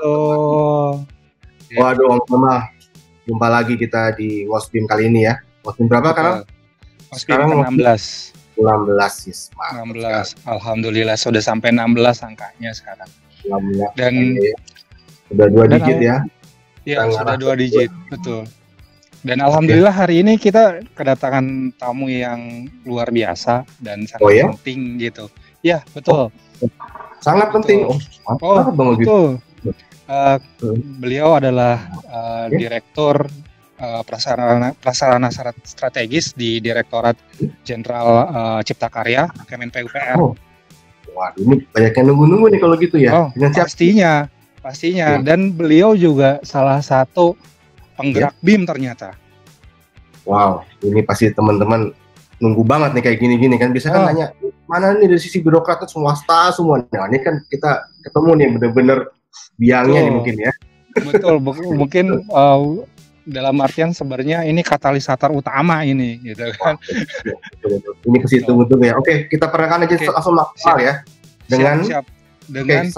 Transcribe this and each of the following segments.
Halo. Waduh, Om Kemal, jumpa lagi kita di Wasbim kali ini ya. Wasbim berapa sekarang? Sekarang ke-16. 16, yes. 16. Alhamdulillah sudah sampai 16 angkanya sekarang. Alhamdulillah. Dan sudah 2 digit ya. Iya, sudah 2 digit, betul. Dan alhamdulillah hari ini kita kedatangan tamu yang luar biasa dan sangat penting gitu. Ya, betul. Sangat penting. Betul. Beliau adalah Direktur Prasarana Strategis di Direktorat Jenderal Cipta Karya Kemen PUPR. Waduh, ini banyak yang nunggu-nunggu nih kalau gitu ya. Pastinya. Dan beliau juga salah satu penggerak BIM ternyata. Wow, ini pasti teman-teman nunggu banget nih kayak gini-gini kan. Bisa kan nanya, mana nih dari sisi birokrat swasta semua. Nah, ini kan kita ketemu nih bener-bener biangnya nih mungkin ya. Betul, mungkin dalam artian sebenarnya ini katalisator utama ini gitu kan. Ini ke situ betul ya. Oke, kita perkenalkan aja langsung maksimal ya. Dengan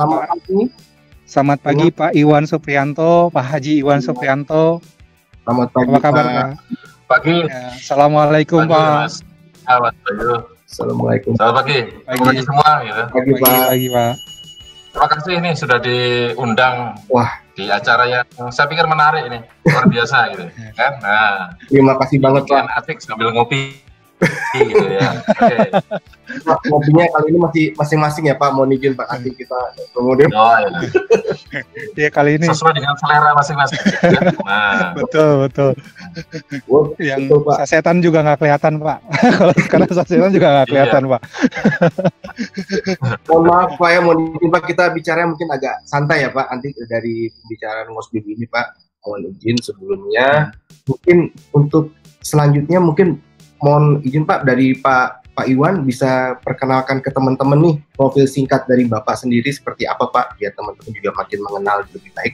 selamat pagi Pak Iwan Suprianto, Pak Haji Iwan Suprianto. Selamat pagi. Apa kabar Pak? Pagi. Ya, Assalamualaikum Pak. Assalamualaikum. Selamat pagi. Pagi semua gitu. Pagi Pak. Terima kasih ini sudah diundang. Di acara yang saya pikir menarik ini, luar biasa gitu kan. Nah, terima kasih banget Pak. Asik sambil ngopi gitu ya. Ngopinya kali ini masih masing-masing ya Pak, mohon izin Pak, nanti kita kemudian. Ya kali ini sesuai dengan selera masing-masing. Nah, betul. Yang sasetan juga nggak kelihatan Pak. Kalau karena sasetan juga nggak kelihatan Pak. Mohon maaf Pak ya, mohon izin Pak, kita bicara mungkin agak santai ya Pak, nanti dari pembicaraan Wasbim ini Pak, mohon izin sebelumnya. Mungkin untuk selanjutnya mungkin mohon izin Pak dari Pak Iwan bisa perkenalkan ke teman-teman nih profil singkat dari Bapak sendiri seperti apa Pak, biar teman-teman juga makin mengenal lebih baik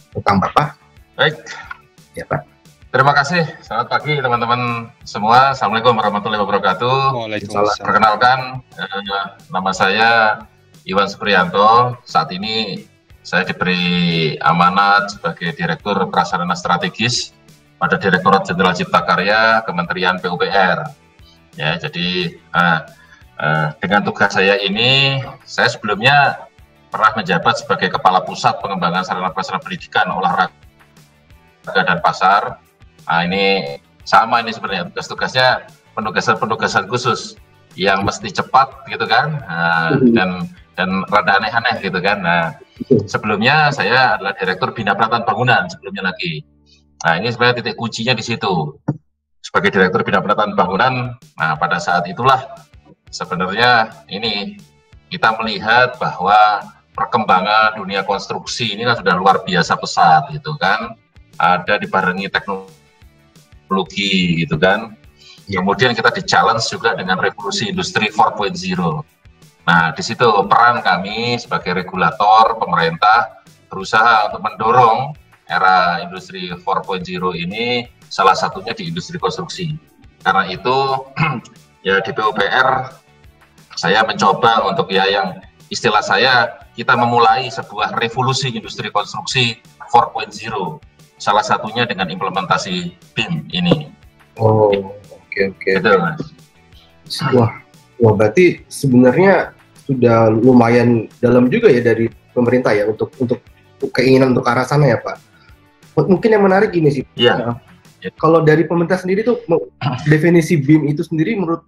tentang Bapak. Baik. Ya Pak. Terima kasih. Selamat pagi teman-teman semua. Assalamualaikum warahmatullahi wabarakatuh. Waalaikumsalam. Perkenalkan, nama saya Iwan Suprianto. Saat ini saya diberi amanat sebagai Direktur Prasarana Strategis pada Direktorat Jenderal Cipta Karya Kementerian PUPR. Ya, jadi dengan tugas saya ini, saya sebelumnya pernah menjabat sebagai Kepala Pusat Pengembangan Sarana Prasarana Pendidikan, Olahraga dan Pasar. Nah, ini sama ini sebenarnya tugas-tugasnya penugasan khusus yang mesti cepat gitu kan, dan rada aneh-aneh gitu kan. Nah, sebelumnya saya adalah Direktur Bina Penataan Bangunan sebelumnya lagi. Nah, ini sebenarnya titik kuncinya di situ. Sebagai Direktur Bina Penataan Bangunan, nah pada saat itulah sebenarnya ini kita melihat bahwa perkembangan dunia konstruksi ini kan sudah luar biasa pesat gitu kan. Ada dibarengi teknologi gitu kan. Kemudian kita di-challenge juga dengan revolusi industri 4.0. Nah, di situ peran kami sebagai regulator pemerintah berusaha untuk mendorong era industri 4.0 ini, salah satunya di industri konstruksi. Karena itu ya di PUPR saya mencoba untuk yang istilah saya, kita memulai sebuah revolusi industri konstruksi 4.0. Salah satunya dengan implementasi BIM ini. Oke. Gitu, Mas. Wah, berarti sebenarnya sudah lumayan dalam juga ya dari pemerintah ya untuk keinginan untuk arah sana ya Pak. Mungkin yang menarik gini sih. Iya. Kalau dari pemerintah sendiri tuh definisi BIM itu sendiri menurut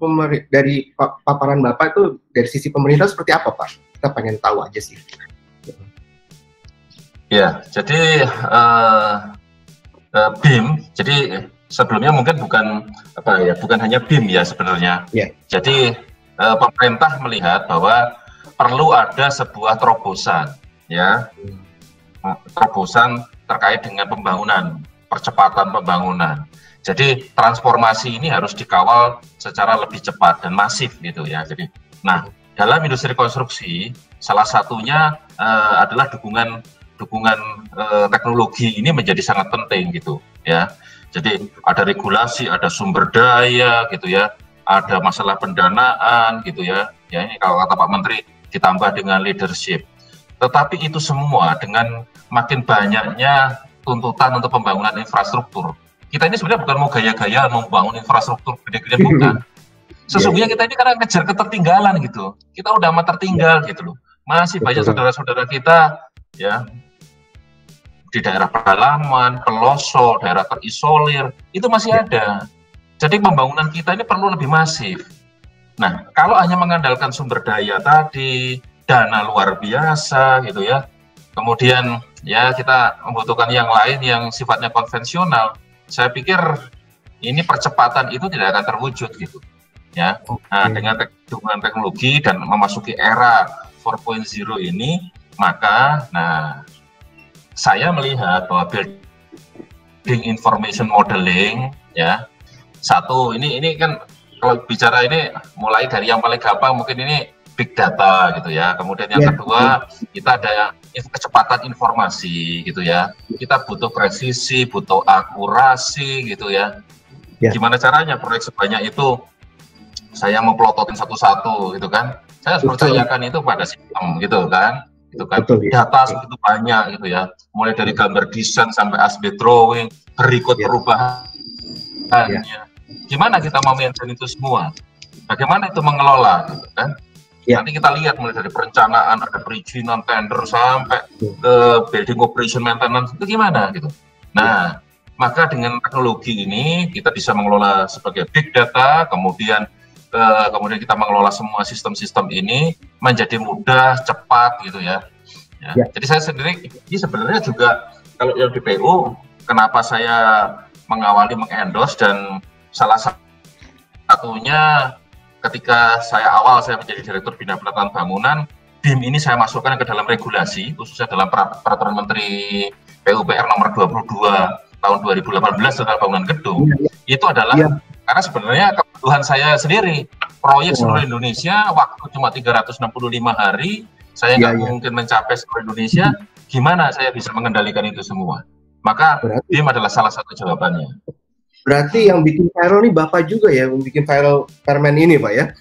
dari paparan Bapak itu dari sisi pemerintah seperti apa Pak? Kita pengen tahu aja sih. Ya, jadi BIM. Jadi sebelumnya mungkin bukan hanya BIM ya sebenarnya. Yeah. Jadi pemerintah melihat bahwa perlu ada sebuah terobosan, ya, terobosan terkait dengan pembangunan, percepatan pembangunan. Jadi transformasi ini harus dikawal secara lebih cepat dan masif gitu ya. Jadi, nah dalam industri konstruksi salah satunya adalah dukungan teknologi ini menjadi sangat penting gitu ya. Jadi ada regulasi, ada sumber daya gitu ya, ada masalah pendanaan gitu ya. Ya ini kalau kata Pak Menteri ditambah dengan leadership. Tetapi itu semua dengan makin banyaknya tuntutan untuk pembangunan infrastruktur. Kita ini sebenarnya bukan mau gaya-gaya membangun infrastruktur gede-gede, bukan. Sesungguhnya kita ini karena ngejar ketertinggalan gitu. Kita udah amat tertinggal gitu loh. Masih banyak saudara-saudara kita ya di daerah pedalaman, pelosok, daerah terisolir, itu masih ada. Jadi pembangunan kita ini perlu lebih masif. Nah, kalau hanya mengandalkan sumber daya tadi, dana luar biasa gitu ya, kemudian ya kita membutuhkan yang lain yang sifatnya konvensional, saya pikir ini percepatan itu tidak akan terwujud gitu ya. Nah, dengan dukungan teknologi dan memasuki era 4.0 ini, maka nah saya melihat bahwa building information modeling ya, satu ini kan kalau bicara ini mulai dari yang paling gampang mungkin ini big data gitu ya. Kemudian yang kedua kita ada kecepatan informasi gitu ya. Kita butuh presisi, butuh akurasi gitu ya. Gimana caranya proyek sebanyak itu saya mau pelototin satu-satu gitu kan? Saya harus percayakan itu pada sistem gitu kan? Itu kan data segitu banyak gitu ya. Mulai dari gambar desain sampai asbest drawing, berikut perubahannya. Gimana kita mau maintain itu semua? Bagaimana itu mengelola gitu kan? Nanti kita lihat mulai dari perencanaan, ada perizinan, tender, sampai ke building operation maintenance, itu gimana gitu. Nah, maka dengan teknologi ini kita bisa mengelola sebagai big data, kemudian kita mengelola semua sistem-sistem ini menjadi mudah, cepat gitu ya. Jadi saya sendiri ini sebenarnya juga kalau yang di PU, kenapa saya mengawali mengendorse dan salah satunya ketika saya menjadi Direktur Bina Penataan Bangunan, BIM ini saya masukkan ke dalam regulasi, khususnya dalam Peraturan Menteri PUPR nomor 22 tahun 2018 tentang bangunan gedung. Itu adalah karena sebenarnya kebutuhan saya sendiri, proyek seluruh Indonesia, waktu cuma 365 hari, saya nggak mungkin mencapai seluruh Indonesia, gimana saya bisa mengendalikan itu semua? Maka BIM adalah salah satu jawabannya. Berarti yang bikin viral nih Bapak juga ya, yang bikin viral permen ini Pak ya.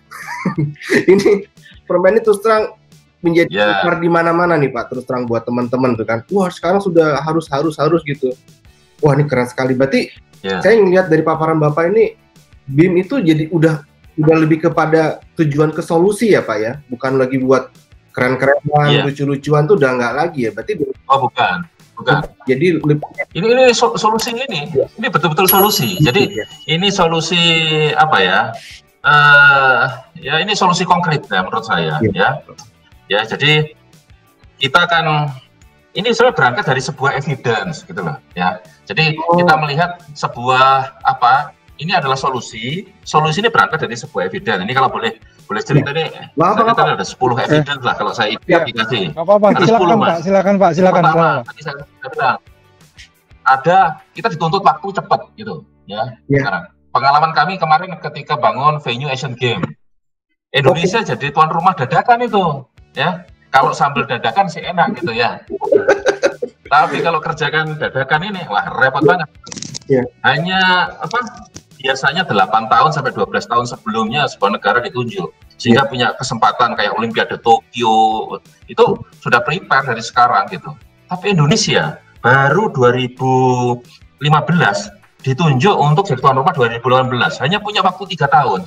Ini permen ini terus terang menjadi besar di mana-mana nih Pak, terus terang buat teman-teman tuh kan. Wah sekarang sudah harus gitu. Wah ini keren sekali. Berarti saya ngelihat dari paparan Bapak ini, BIM itu jadi udah lebih kepada tujuan ke solusi ya Pak ya, bukan lagi buat keren-kerenan, lucu-lucuan tuh udah nggak lagi ya. Berarti bukan. Jadi ini solusi ini betul-betul solusi. Jadi ini solusi apa ya? Ya ini solusi konkret ya menurut saya ya. Jadi kita akan ini sebenarnya berangkat dari sebuah evidence gitu loh ya. Jadi kita melihat sebuah ini adalah solusi ini berangkat dari sebuah evidence. Ini kalau boleh cerita nih, saya ada 10 evidence lah kalau saya dikasih. Silakan Pak. Ada kita dituntut waktu cepat gitu ya. Sekarang pengalaman kami kemarin ketika bangun venue Asian Games, Indonesia jadi tuan rumah dadakan itu ya. Kalau sambal dadakan sih enak gitu ya. Tapi kalau kerjakan dadakan ini wah repot banget. Hanya biasanya 8 tahun sampai 12 tahun sebelumnya sebuah negara ditunjuk sehingga punya kesempatan kayak Olimpiade Tokyo itu sudah prepare dari sekarang gitu. Tapi Indonesia baru 2015 ditunjuk untuk jadi tuan rumah 2018, hanya punya waktu 3 tahun.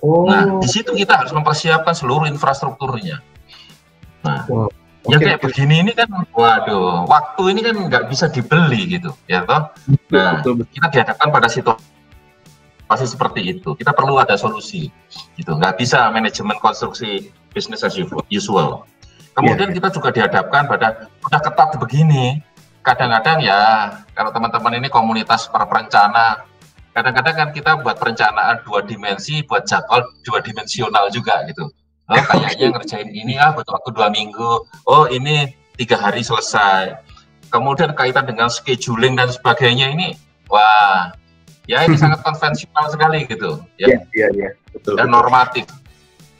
Nah di situ kita harus mempersiapkan seluruh infrastrukturnya. Nah yang kayak begini ini kan, waduh, waktu ini kan nggak bisa dibeli gitu ya toh. Nah kita dihadapkan pada situasi seperti itu, kita perlu ada solusi gitu, nggak bisa manajemen konstruksi business as usual. Kemudian kita juga dihadapkan pada udah ketat begini, kadang-kadang ya kalau teman-teman ini komunitas para perencana, kadang-kadang kan kita buat perencanaan 2 dimensi, buat jadwal 2 dimensional juga gitu. Kayaknya ngerjain ini butuh waktu 2 minggu, ini 3 hari selesai. Kemudian kaitan dengan scheduling dan sebagainya ini, wah ya ini sangat konvensional sekali gitu ya. Betul, dan normatif.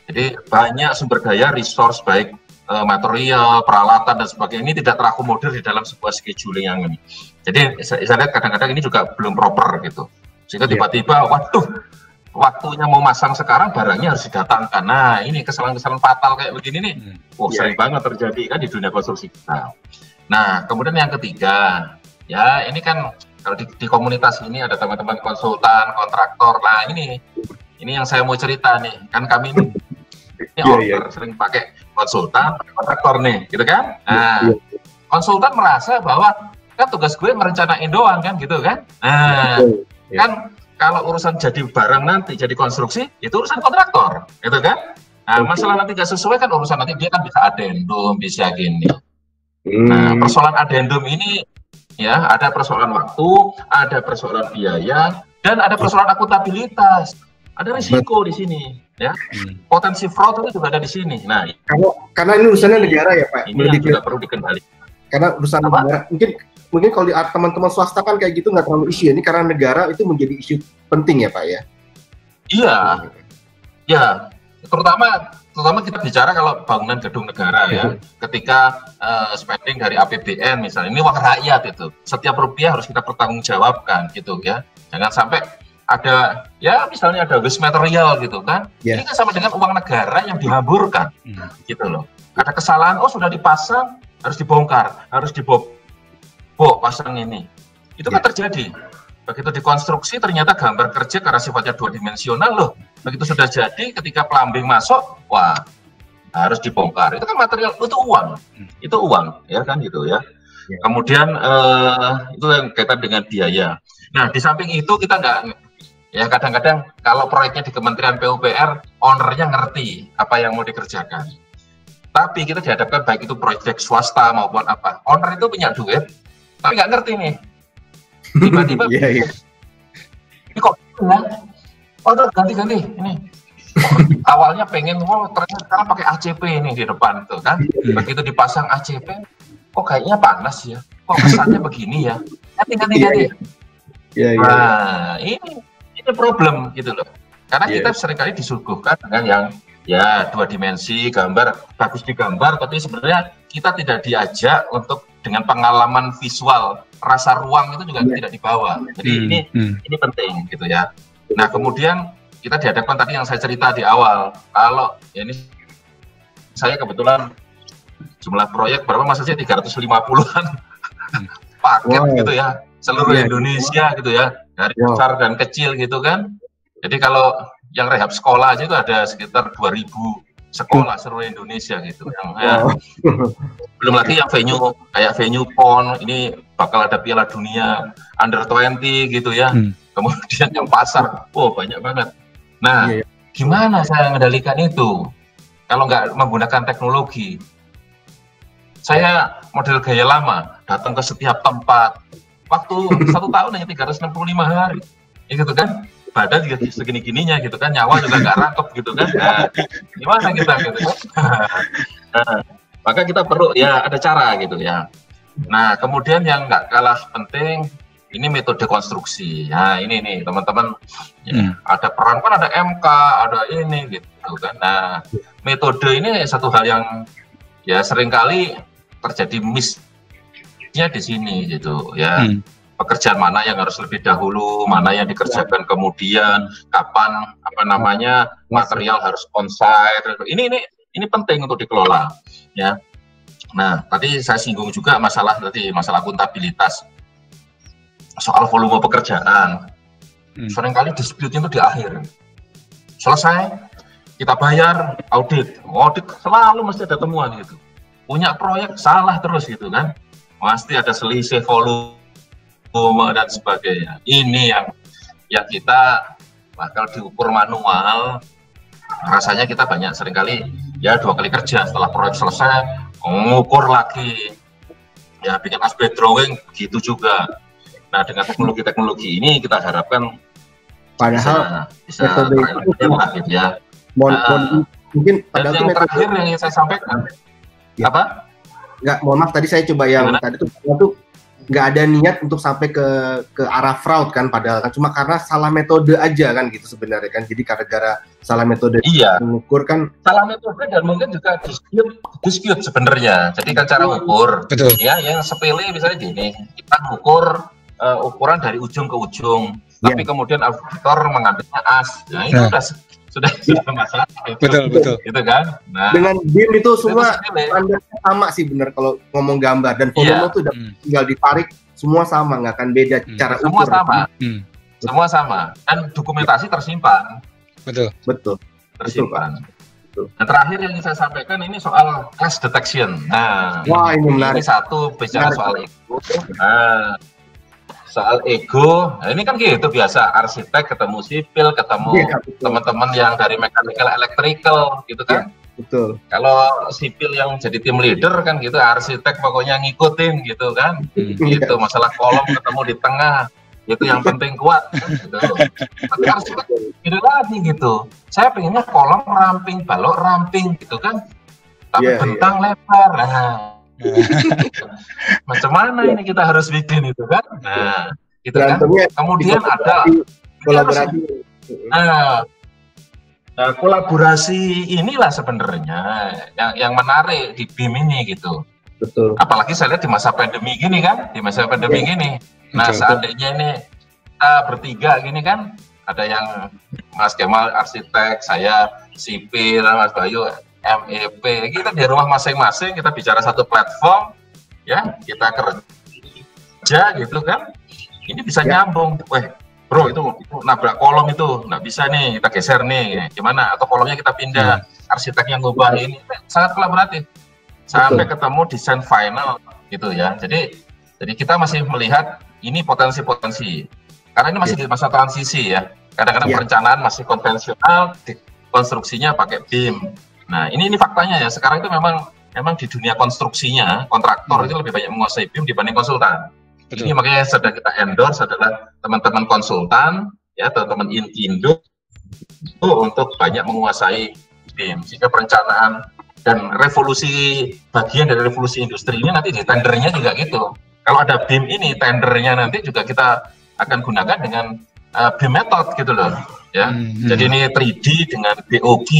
Jadi banyak sumber daya, resource baik material, peralatan dan sebagainya ini tidak terakomodir di dalam sebuah scheduling yang ini. Jadi saya lihat kadang-kadang ini juga belum proper gitu. Sehingga tiba-tiba waduh waktunya mau masang sekarang, barangnya harus didatangkan. Nah, ini kesalahan-kesalahan fatal kayak begini nih, sering banget terjadi kan di dunia konstruksi kita. Nah, kemudian yang ketiga, ya ini kan kalau di komunitas ini ada teman-teman konsultan, kontraktor. Nah, ini yang saya mau cerita nih, kan kami ini sering pakai konsultan, kontraktor nih, gitu kan? Nah, konsultan merasa bahwa kan tugas gue merencanain doang kan, gitu kan? Nah, kan kalau urusan jadi barang nanti, jadi konstruksi, itu urusan kontraktor, gitu kan? Nah, masalah nanti nggak sesuai kan urusan nanti dia kan bisa adendum, bisa gini. Nah, persoalan adendum ini ya ada persoalan waktu, ada persoalan biaya, dan ada persoalan akuntabilitas. Ada risiko di sini, ya. Potensi fraud itu juga ada di sini. Nah, karena ini urusannya negara ya Pak. Ini yang juga perlu dikendalikan. Karena urusan negara, mungkin kalau teman-teman swasta kan kayak gitu nggak terlalu isu. Ini karena negara itu menjadi isu penting ya Pak ya. Iya, ya. Terutama kita bicara kalau bangunan gedung negara ya. Ketika spending dari APBN misalnya, ini uang rakyat itu. Setiap rupiah harus kita pertanggungjawabkan gitu ya. Jangan sampai ada ya misalnya ada waste material gitu kan. Ini kan sama dengan uang negara yang dihamburkan gitu loh. Ada kesalahan, sudah dipasang, harus dibongkar, harus dibobok pasang ini. Itu kan terjadi. Begitu dikonstruksi ternyata gambar kerja karena sifatnya 2 dimensional loh. Begitu sudah jadi ketika plumbing masuk, wah harus dibongkar. Itu kan material, itu uang ya kan gitu ya. Kemudian itu yang kaitan dengan biaya. Nah di samping itu kita ya kadang-kadang kalau proyeknya di Kementerian PUPR, ownernya ngerti apa yang mau dikerjakan. Tapi kita dihadapkan baik itu proyek swasta maupun apa, owner itu punya duit, tapi nggak ngerti nih. Tiba-tiba, ini kok ganti-ganti ini. Awalnya pengen, ternyata sekarang pakai ACP ini di depan tuh kan. Begitu dipasang ACP, kok kayaknya panas ya, kok kesannya begini ya. Ganti. Nah, ini problem gitu loh. Karena kita seringkali disuguhkan dengan yang ya 2 dimensi, gambar bagus digambar, tapi sebenarnya kita tidak diajak untuk dengan pengalaman visual, rasa ruang itu juga tidak dibawa. Jadi ini penting gitu ya. Nah kemudian kita dihadapkan tadi yang saya cerita di awal, kalau ya ini saya kebetulan jumlah proyek berapa masa sih 350-an paket gitu ya, seluruh Indonesia gitu ya, dari besar dan kecil gitu kan. Jadi kalau yang rehab sekolah aja itu ada sekitar 2000 sekolah seluruh Indonesia gitu. Belum lagi yang venue PON, ini bakal ada Piala Dunia Under 20 gitu ya. Kemudian yang pasar, banyak banget. Nah, gimana saya mengendalikan itu? Kalau nggak menggunakan teknologi, saya model gaya lama, datang ke setiap tempat. Waktu 1 tahun hanya 365 hari, ya gitu kan? Badan juga segini-gininya gitu kan, nyawa juga nggak rangkep gitu kan. Nah, gimana kita gitu kan? Nah, maka kita perlu ya ada cara gitu ya. Nah, kemudian yang nggak kalah penting, ini metode konstruksi. Nah, ini nih teman-teman, ada peran kan, ada MK, ada ini gitu kan. Nah, metode ini satu hal yang ya seringkali terjadi miss-nya di sini gitu ya. Pekerjaan mana yang harus lebih dahulu, mana yang dikerjakan kemudian, kapan material harus on-site. Ini penting untuk dikelola ya. Nah, tadi saya singgung juga masalah akuntabilitas. Soal volume pekerjaan. Seringkali dispute itu di akhir. Selesai, kita bayar, audit selalu mesti ada temuan gitu. Punya proyek salah terus gitu kan. Pasti ada selisih volume dan sebagainya. Ini yang kita bakal diukur manual. Rasanya kita seringkali ya 2 kali kerja setelah proyek selesai, mengukur lagi ya, bikin aspect drawing gitu juga. Nah dengan teknologi ini kita harapkan padahal bisa gitu ya. Mungkin dan yang terakhir yang ingin saya sampaikan apa? Nggak, mohon maaf tadi saya coba yang tadi tuh nggak ada niat untuk sampai ke arah fraud kan, padahal kan cuma karena salah metode aja kan gitu sebenarnya kan. Jadi gara-gara salah metode mengukur kan, salah metode dan mungkin juga dispute sebenarnya. Jadi kan cara ukur ya yang sepele misalnya gini, kita ukur ukuran dari ujung ke ujung, tapi kemudian auditor mengambilnya as. Nah, itu sudah masalah itu. Betul. Gitu kan. Nah, dengan BIM itu semua standarnya sama sih bener kalau ngomong gambar dan volume tuh tinggal ditarik semua sama, nggak akan beda cara semua ukur. Sama. Semua sama. Dan dokumentasi tersimpan. Betul. Tersimpan. Nah, terakhir yang saya sampaikan ini soal clash detection. Nah, wah, ini menarik. Ini satu bicara soal ego. Nah, soal ego, nah ini kan gitu biasa, arsitek ketemu sipil, ketemu teman-teman yang dari mechanical electrical gitu kan. Betul. Kalau sipil yang jadi tim leader kan gitu, arsitek pokoknya ngikutin gitu kan. Gitu, masalah kolom ketemu di tengah, itu yang penting kuat kan, gitu. Tapi arsitek gitu lagi gitu. Saya pengennya kolom ramping, balok ramping gitu kan. Tapi bentang lebar. Nah, macam mana ini kita harus bikin itu kan? Nah, gitu kan. Kemudian ada kolaborasi. Nah, kolaborasi inilah sebenarnya yang menarik di BIM ini gitu. Betul. Apalagi saya lihat di masa pandemi gini kan, di masa pandemi gini. Nah, seandainya ini kita bertiga gini kan, ada yang Mas Kemal arsitek, saya sipil, Mas Bayu MEP, kita di rumah masing-masing, kita bicara satu platform, ya, kita kerja gitu kan, ini bisa nyambung. Weh, bro, itu nabrak kolom itu, nggak bisa nih, kita geser nih, gimana? Atau kolomnya kita pindah, arsiteknya ngubah ini, sangat kolaboratif, sampai ketemu desain final, gitu ya. Jadi kita masih melihat ini potensi-potensi, karena ini masih di masa transisi ya. Kadang-kadang perencanaan masih konvensional, konstruksinya pakai BIM. Nah, ini faktanya ya. Sekarang itu memang di dunia konstruksinya, kontraktor itu lebih banyak menguasai BIM dibanding konsultan. Ini makanya sudah kita endorse adalah teman-teman konsultan, ya, teman-teman Indo untuk banyak menguasai BIM. Sehingga perencanaan dan revolusi, bagian dari revolusi industri ini nanti di tendernya juga gitu. Kalau ada BIM ini, tendernya nanti juga kita akan gunakan dengan BIM method gitu loh. Ya. Jadi ini 3D dengan BOQ.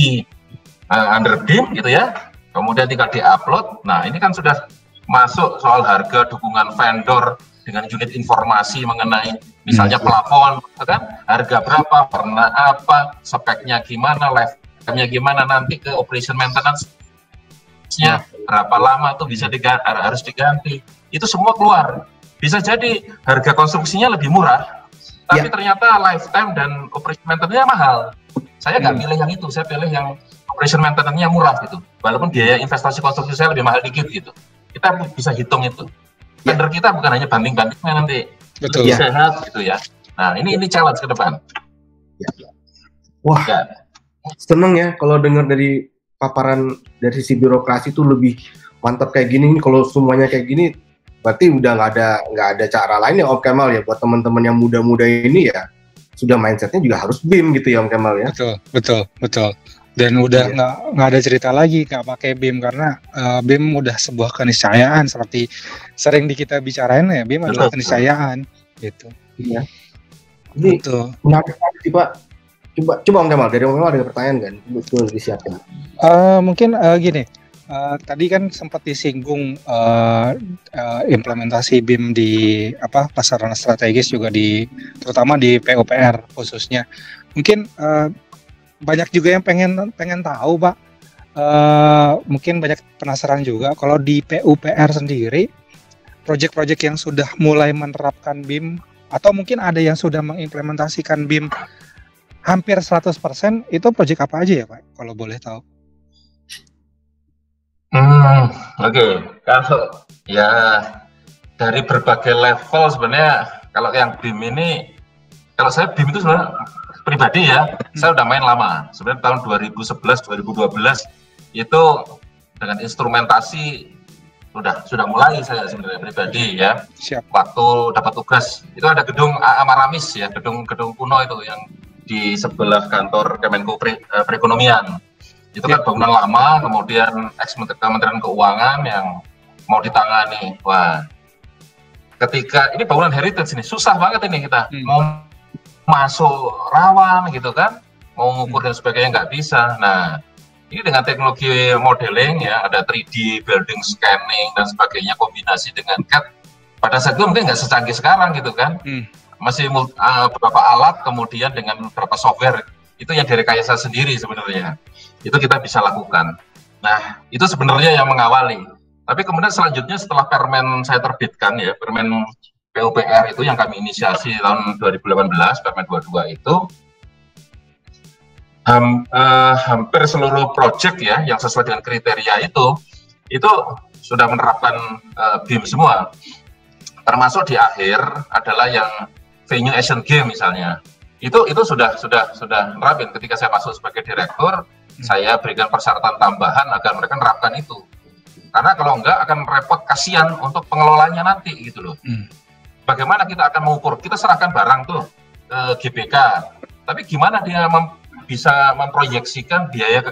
Under BIM gitu ya, kemudian tinggal di-upload. Nah, ini kan sudah masuk soal harga, dukungan vendor dengan unit informasi mengenai misalnya plafon, kan? Harga berapa, warna apa, speknya gimana, lifetime-nya gimana, nanti ke operation maintenance-nya berapa lama tuh bisa harus diganti. Itu semua keluar. Bisa jadi harga konstruksinya lebih murah, tapi ternyata lifetime dan operation maintenance-nya mahal. Saya nggak pilih yang itu, saya pilih yang operation maintenance-nya murah gitu. Walaupun biaya investasi konstruksi saya lebih mahal dikit gitu. Kita bisa hitung itu. Tender kita bukan hanya banding-bandingnya nanti. Betul. Lebih sehat gitu ya. Nah, ini challenge ke depan. Wah, seneng ya kalau dengar dari paparan dari sisi birokrasi itu lebih mantap kayak gini. Kalau semuanya kayak gini, berarti udah nggak ada cara lain ya Om Kemal ya, buat teman-teman yang muda-muda ini ya. Sudah mindsetnya juga harus BIM gitu ya Om Kemal ya. Betul. Dan udah nggak ada cerita lagi nggak pakai BIM karena BIM udah sebuah keniscayaan seperti sering kita bicarain ya, BIM adalah keniscayaan gitu. Iya. Ini menarik sih Pak. Coba Om Kemal, dari Om Kemal ada pertanyaan kan? Betul disiapkan. Mungkin gini. Tadi kan sempat disinggung implementasi BIM di prasarana strategis juga terutama di PUPR khususnya. Mungkin banyak juga yang pengen tahu, Pak. Mungkin banyak penasaran juga kalau di PUPR sendiri, proyek-proyek yang sudah mulai menerapkan BIM atau mungkin ada yang sudah mengimplementasikan BIM hampir 100%, itu proyek apa aja ya, Pak? Kalau boleh tahu. Oke. Kalau ya dari berbagai level sebenarnya kalau yang BIM ini, kalau saya BIM itu sebenarnya pribadi ya, saya udah main lama. Sebenarnya tahun 2011, 2012 itu dengan instrumentasi sudah mulai saya sebenarnya pribadi ya. Siap. Waktu dapat tugas itu ada gedung Amaramis ya, gedung kuno itu yang di sebelah kantor Kemenko Perekonomian. Itu kan bangunan lama, kemudian Kementerian Keuangan yang mau ditangani. Wah, ketika ini bangunan heritage ini susah banget ini kita mau masuk rawan gitu kan, mau ngukur dan sebagainya nggak bisa. Nah, ini dengan teknologi modeling ya, ada 3D building scanning dan sebagainya, kombinasi dengan CAD. Pada saat itu mungkin nggak secanggih sekarang gitu kan. beberapa alat, kemudian dengan beberapa software itu yang direkayasa sendiri sebenarnya. Itu kita bisa lakukan. Nah, itu sebenarnya yang mengawali. Tapi kemudian selanjutnya setelah Permen saya terbitkan ya, Permen PUPR itu yang kami inisiasi tahun 2018, Permen 22 itu hampir seluruh project ya yang sesuai dengan kriteria itu sudah menerapkan BIM semua. Termasuk di akhir adalah yang venue Asian Games misalnya. Itu sudah nerapin. Ketika saya masuk sebagai direktur, saya berikan persyaratan tambahan agar mereka menerapkan itu. Karena kalau enggak akan repot, kasihan untuk pengelolanya nanti gitu loh. Bagaimana kita akan mengukur? Kita serahkan barang tuh ke GBK. Tapi gimana dia bisa memproyeksikan biaya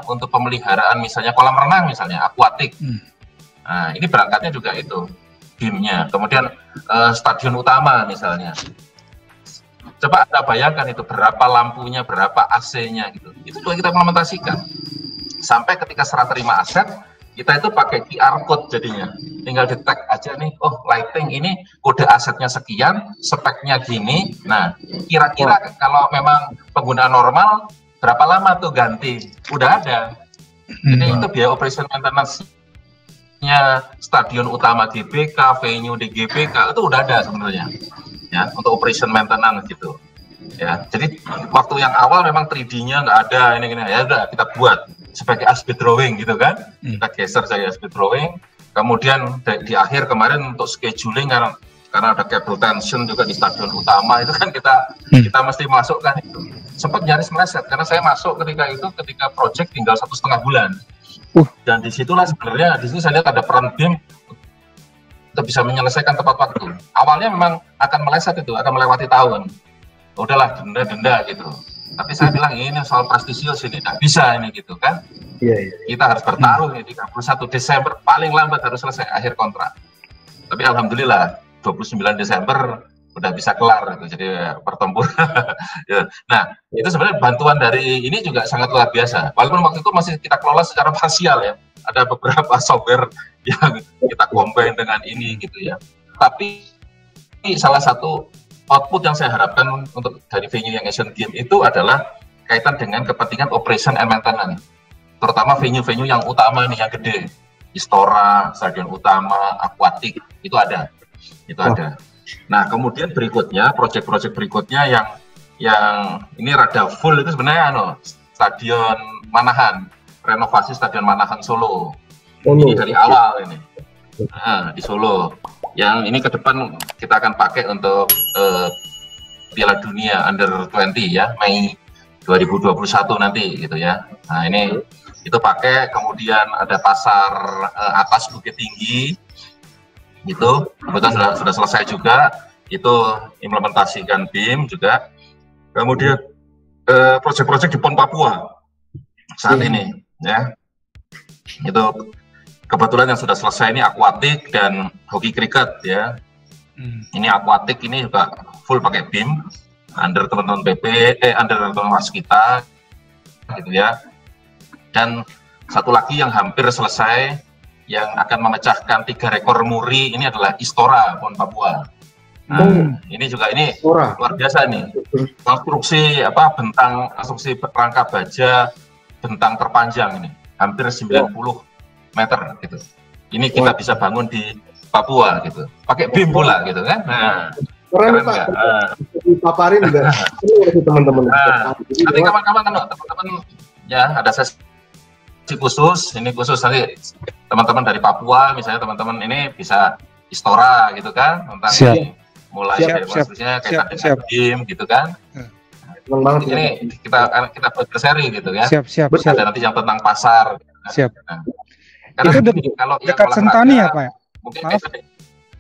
untuk pemeliharaan misalnya kolam renang misalnya, akuatik. Nah, ini berangkatnya juga itu BIM-nya. Kemudian stadion utama misalnya. Coba Anda bayangkan itu berapa lampunya, berapa AC-nya gitu. Itu juga kita implementasikan. Sampai ketika serah terima aset, kita itu pakai QR code jadinya. Tinggal di-tag aja nih, oh lighting ini kode asetnya sekian, speknya gini. Nah, kira-kira kalau memang penggunaan normal, berapa lama tuh ganti? Udah ada. Jadi itu biaya operation maintenance-nya stadion utama GBK, venue di GBK, itu udah ada sebenarnya. Ya, untuk operation maintenance gitu. Ya, jadi waktu yang awal memang 3D-nya nggak ada, ini ya udah kita buat sebagai as-built drawing gitu kan. Kita geser saya as-built drawing. Kemudian di akhir kemarin untuk scheduling karena ada cable tension juga di stadion utama itu kan kita mesti masukkan itu. Sempat nyaris meleset karena saya masuk ketika project tinggal 1,5 bulan. Dan disitulah sebenarnya di situ saya lihat ada peran BIM untuk bisa menyelesaikan tepat waktu. Awalnya memang akan meleset itu, akan melewati tahun. Udahlah denda gitu. Tapi saya bilang ini soal prestisius ini, nggak bisa ini gitu kan. Kita harus bertaruh ini 31 Desember paling lambat harus selesai akhir kontrak. Tapi alhamdulillah 29 Desember udah bisa kelar gitu, jadi pertempuran. Ya. Nah itu sebenarnya bantuan dari ini juga sangat luar biasa. Walaupun waktu itu masih kita kelola secara parsial ya. Ada beberapa software yang kita combine dengan ini gitu ya. Tapi salah satu output yang saya harapkan untuk dari venue yang Asian Games itu adalah kaitan dengan kepentingan operation and maintenance, terutama venue-venue yang utama nih, yang gede, Istora, stadion utama, akuatik, itu ada. Nah kemudian berikutnya, proyek-proyek berikutnya yang ini rada full itu sebenarnya stadion Manahan, renovasi stadion Manahan Solo. Ini dari awal ini, di Solo. Yang ini ke depan kita akan pakai untuk Piala Dunia Under 20 ya, Mei 2021 nanti gitu ya. Nah ini itu pakai, kemudian ada pasar atas Bukit Tinggi gitu, kebetulan sudah selesai juga, itu implementasikan BIM juga. Kemudian proyek-proyek di PON Papua saat ini ya, itu kebetulan yang sudah selesai ini akuatik dan hoki kriket ya. Ini akuatik ini juga full pakai BIM under teman-teman under teman-teman kita gitu ya. Dan satu lagi yang hampir selesai yang akan memecahkan 3 rekor muri ini adalah Istora PON Papua. Nah, ini juga luar biasa nih. Konstruksi konstruksi rangka baja bentang terpanjang ini hampir 90 meter gitu. Ini kita bisa bangun di Papua gitu. Pakai BIM pula gitu kan. Nah, keren nggak? Paparin juga teman-teman. Nanti kawan-kawan teman-teman ya ada sesi khusus, ini khusus nanti teman-teman dari Papua misalnya, teman-teman ini bisa Istora gitu kan, tentang ini mulai dari maksudnya kayak BIM gitu kan. Ini kita buat berseri gitu ya. Siap. Ada nanti yang tentang pasar. Siap. Nah, karena itu kalau dekat Sentani ya Pak ya? Maaf.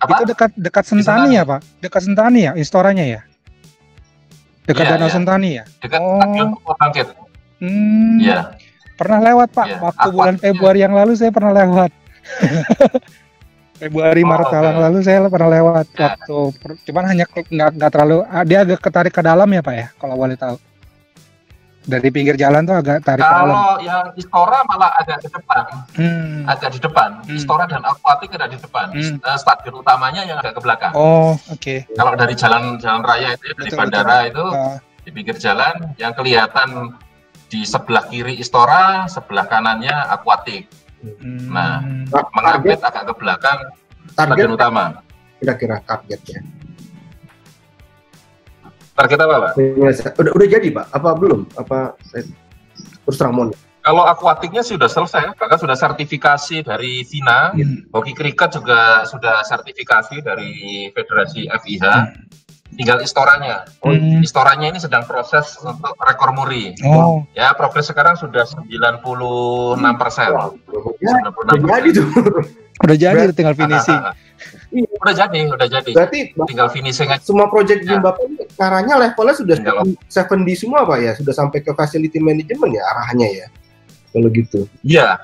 Itu dekat Sentani ya Pak? Dekat Sentani ya Istoranya ya? Dekat Danau Sentani ya? Dekat Stadion Bangkit. Iya. Pernah lewat Pak, waktu bulan Februari yang lalu saya pernah lewat. Februari Maret yang lalu saya pernah lewat waktu, cuman hanya nggak terlalu, dia agak ketarik ke dalam ya Pak ya, kalau boleh tahu. Dari pinggir jalan tuh agak tarik ke dalam. Kalau yang Istora malah agak ke depan, agak di depan. Istora dan Aquatic ada di depan. Stadion utamanya yang agak ke belakang. Oh, oke. Kalau dari jalan raya itu, dari bandara itu di pinggir jalan, yang kelihatan di sebelah kiri Istora, sebelah kanannya Aquatic. Nah, mengupdate agak ke belakang stadion utama. Kira-kira targetnya. Target apa, Pak? Udah jadi, Pak? Apa belum? Apa terus terang? Kalau Aquaticnya sudah selesai, bahkan sudah sertifikasi dari FINA. Hoki Cricket juga sudah sertifikasi dari Federasi FIH. Tinggal Istoranya. Istoranya ini sedang proses untuk rekor muri. Ya, progres sekarang sudah 96%. Udah jadi tuh. Udah jadi, tinggal finishing. Udah jadi. Berarti tinggal finishing aja. Semua project game Bapak ini caranya levelnya sudah 7D semua, Pak ya? Sudah sampai ke facility management ya arahannya ya? Kalau gitu. Iya.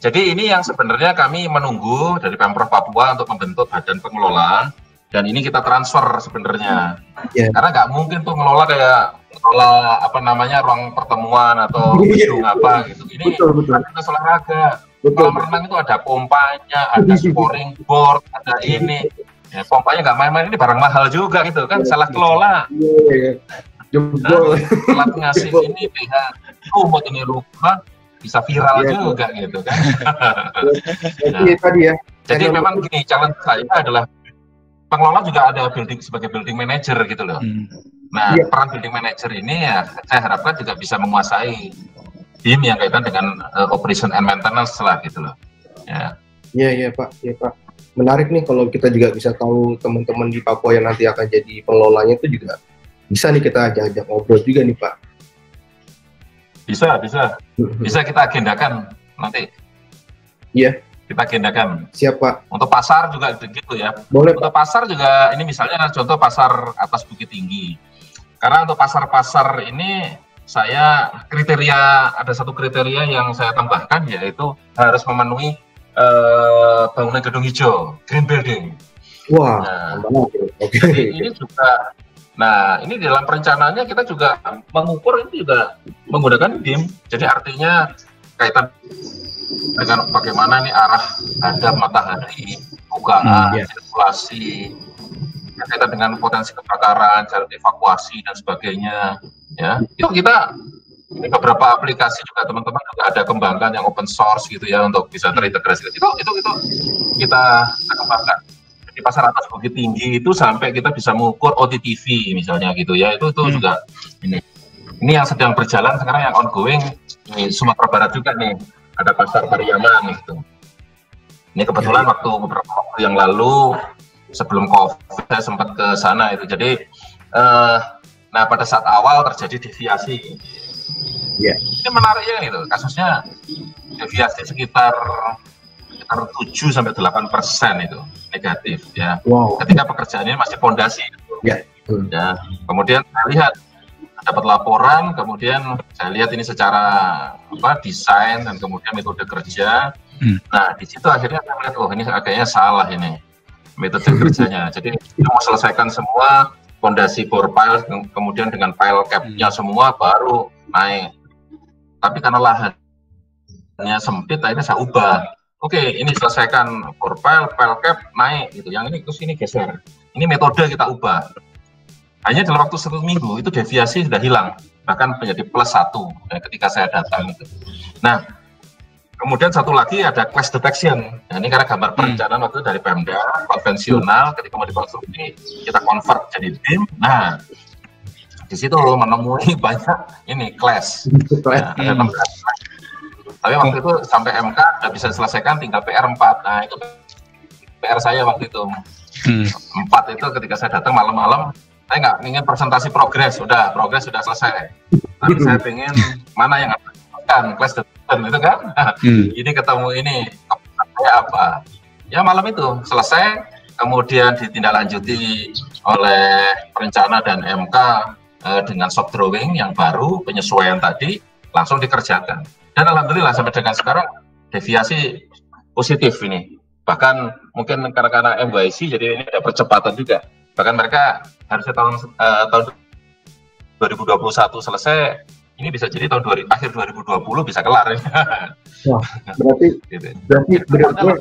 Jadi ini yang sebenarnya kami menunggu dari Pemprov Papua untuk membentuk badan pengelola, dan ini kita transfer sebenarnya. Karena nggak mungkin tuh ngelola ruang pertemuan atau gedung apa gitu. Ini aktivitas olahraga. Kolam renang itu ada pompanya, ada scoring board, ada ini. Ya, pompanya nggak main-main, ini barang mahal juga gitu kan, salah kelola. Telat ngasih ini pH buat ini rumah bisa viral juga gitu kan. Jadi memang gini, challenge saya adalah pengelola juga ada sebagai building manager gitu loh. Nah, peran building manager ini ya saya harapkan juga bisa menguasai tim yang kaitan dengan operation and maintenance lah gitu loh. Iya Pak. Menarik nih kalau kita juga bisa tahu teman-teman di Papua yang nanti akan jadi pengelolanya itu juga bisa nih kita ajak ngobrol juga nih Pak. Bisa kita agendakan nanti. Iya. Kita agendakan. Siap Pak. Untuk pasar juga begitu ya. Boleh. Untuk pasar juga ini misalnya contoh pasar atas Bukit Tinggi. Karena untuk pasar-pasar ini ada satu kriteria yang saya tambahkan, yaitu harus memenuhi bangunan gedung hijau, green building. Wah, ini juga. Nah, ini dalam perencanaannya kita juga mengukur ini juga menggunakan BIM. Jadi artinya kaitan dengan bagaimana nih arah hadap matahari, bukaan, sirkulasi, kaitan dengan potensi kebakaran, jalan evakuasi dan sebagainya. Ya, itu kita beberapa aplikasi juga teman-teman juga ada kembangkan yang open source gitu ya untuk bisa terintegrasi. Itu kita kembangkan. Di pasar atas Bukit Tinggi itu sampai kita bisa mengukur OTTV misalnya gitu ya. Itu juga ini yang sedang berjalan sekarang, yang ongoing di Sumatera Barat juga nih. Ada pasar Pariaman gitu. Ini kebetulan beberapa waktu yang lalu sebelum COVID saya sempat ke sana itu. Jadi nah pada saat awal terjadi deviasi. Ini menariknya gitu, kasusnya deviasi sekitar 7-8% itu negatif ya. Ketika pekerjaan ini masih fondasi. Ya. Kemudian saya lihat dapat laporan, kemudian saya lihat ini secara desain dan kemudian metode kerja. Nah di situ akhirnya saya melihat ini kayaknya salah ini metode kerjanya. Jadi kita mau selesaikan semua fondasi bore pile, kemudian dengan pile cap-nya semua baru naik. Tapi karena lahannya sempit, akhirnya saya ubah. Oke, ini selesaikan bore pile cap naik gitu. Yang ini terus ini geser. Ini metode kita ubah. Hanya dalam waktu 1 minggu itu deviasi sudah hilang, bahkan menjadi +1 ketika saya datang itu. Nah, kemudian satu lagi ada clash detection. Nah, ini karena gambar perencanaan waktu itu dari Pemda konvensional, ketika mau dikonstruksi kita convert jadi BIM. Nah, di situ menemui banyak ini clash. Ada 16. Tapi waktu itu sampai MK sudah bisa diselesaikan, tinggal PR 4. Nah, itu PR saya waktu itu. 4 itu ketika saya datang malam-malam, saya nggak ingin presentasi progres sudah selesai. Tapi saya ingin mana yang akan clash detection itu kan. Ini ketemu ini apa? Ya malam itu selesai, kemudian ditindaklanjuti oleh perencana dan MK dengan soft drawing yang baru, penyesuaian tadi langsung dikerjakan. Dan alhamdulillah sampai dengan sekarang deviasi positif ini. Bahkan mungkin karena MYC jadi ini ada percepatan juga. Bahkan mereka harusnya tahun 2021 selesai, ini bisa jadi akhir 2020 bisa kelar. Wah, berarti Gitu. benar-benar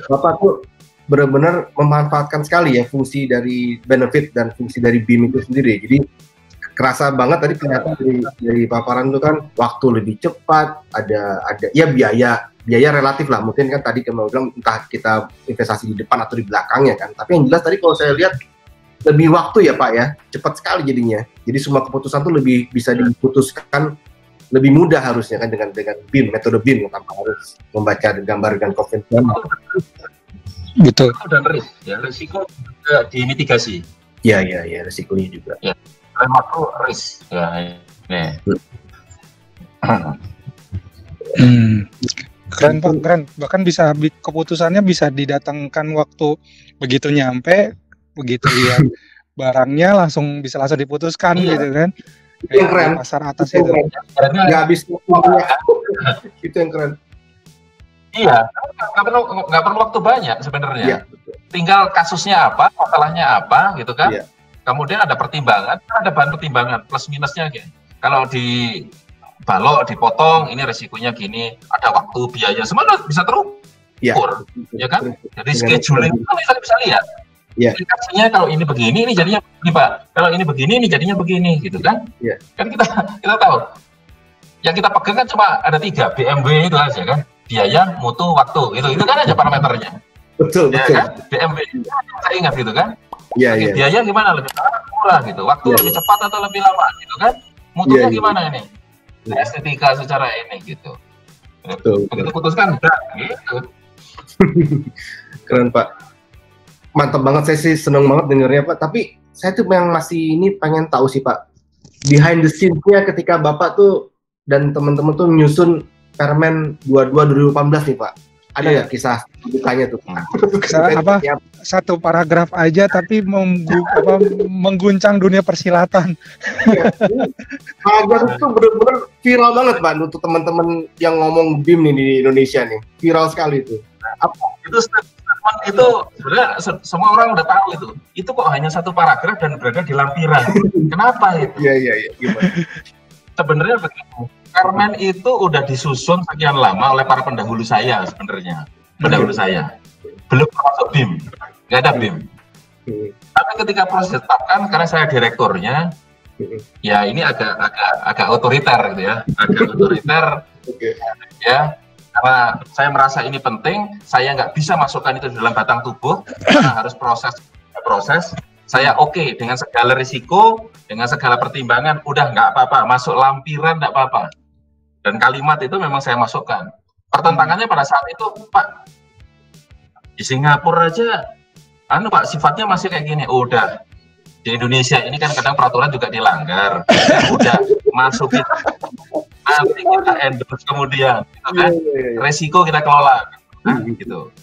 Bapak tuh benar-benar memanfaatkan sekali ya fungsi dari benefit dan fungsi dari BIM itu sendiri. Jadi kerasa banget tadi kelihatan dari paparan itu kan waktu lebih cepat, ada ya biaya relatif lah, mungkin kan tadi kamu bilang entah kita investasi di depan atau di belakangnya kan. Tapi yang jelas tadi kalau saya lihat lebih waktu ya Pak ya, cepat sekali jadinya. Jadi semua keputusan tuh lebih bisa diputuskan lebih mudah harusnya kan dengan BIM, metode BIM tanpa harus membaca gambar dengan konvensional. Betul. Dan risiko juga dimitigasi. Iya, risikonya juga. Ya, waktu risk. Ya, ini. Keren Pak, keren. Bahkan bisa keputusannya bisa didatangkan waktu begitu nyampe, begitu lihat barangnya langsung diputuskan gitu kan. Itu yang keren. Pasar atas itu. Nggak habis waktunya. Itu yang keren. Iya, nggak perlu waktu banyak sebenarnya. Iya, tinggal kasusnya apa, masalahnya apa, gitu kan. Iya. Kemudian ada pertimbangan, ada bahan pertimbangan plus minusnya gitu. Kalau di balok dipotong, ini resikonya gini, ada waktu, biaya, semua bisa terukur, ya kan? Jadi scheduling itu bisa lihat. Iya. Aplikasinya kalau ini begini, ini jadinya begini Pak. Kalau ini begini, ini jadinya begini, gitu kan? Iya. Kan kita tahu. Yang kita pegang kan cuma ada 3, BMW itu aja kan. Biaya, mutu, waktu, itu kan aja parameternya. Betul. Kan? BMW, saya ingat gitu kan. Iya. Biaya gimana, lebih murah gitu, waktu lebih cepat atau lebih lama gitu kan. Mutunya gimana ini? Estetika secara ini gitu. Betul. Begitu putuskan udah gitu. Keren Pak. Mantap banget, saya sih seneng banget dengernya Pak. Tapi saya tuh yang masih ini pengen tahu sih Pak, behind the scenes-nya ketika Bapak tuh dan teman-teman tuh menyusun Permen 22 2018 nih Pak. Ada nggak kisah dukanya tuh? Kisah apa? Satu paragraf aja tapi mengguncang dunia persilatan. Paragraf itu benar-benar viral banget Pak untuk teman-teman yang ngomong BIM nih di Indonesia nih. Viral sekali itu. Itu statement itu sebenarnya semua orang udah tahu itu. Itu kok hanya satu paragraf dan berada di lampiran. Kenapa itu? Iya. Gimana? Sebenarnya begitu. Permen itu udah disusun sekian lama oleh para pendahulu saya sebenarnya. Pendahulu saya. Belum masuk BIM. Nggak ada BIM. Tapi ketika proses ditetapkan, karena saya direkturnya, ya ini agak otoriter gitu ya. Agak otoriter. Ya. Karena saya merasa ini penting, saya nggak bisa masukkan itu di dalam batang tubuh, karena harus proses. Saya oke dengan segala risiko, dengan segala pertimbangan, udah nggak apa-apa, masuk lampiran nggak apa-apa. Dan kalimat itu memang saya masukkan. Pertentangannya pada saat itu, Pak, di Singapura aja, Pak, sifatnya masih kayak gini. Udah, di Indonesia ini kan kadang peraturan juga dilanggar. Udah, masukin. Nanti kita endorse kemudian, gitu kan? Resiko kita kelola, gitu.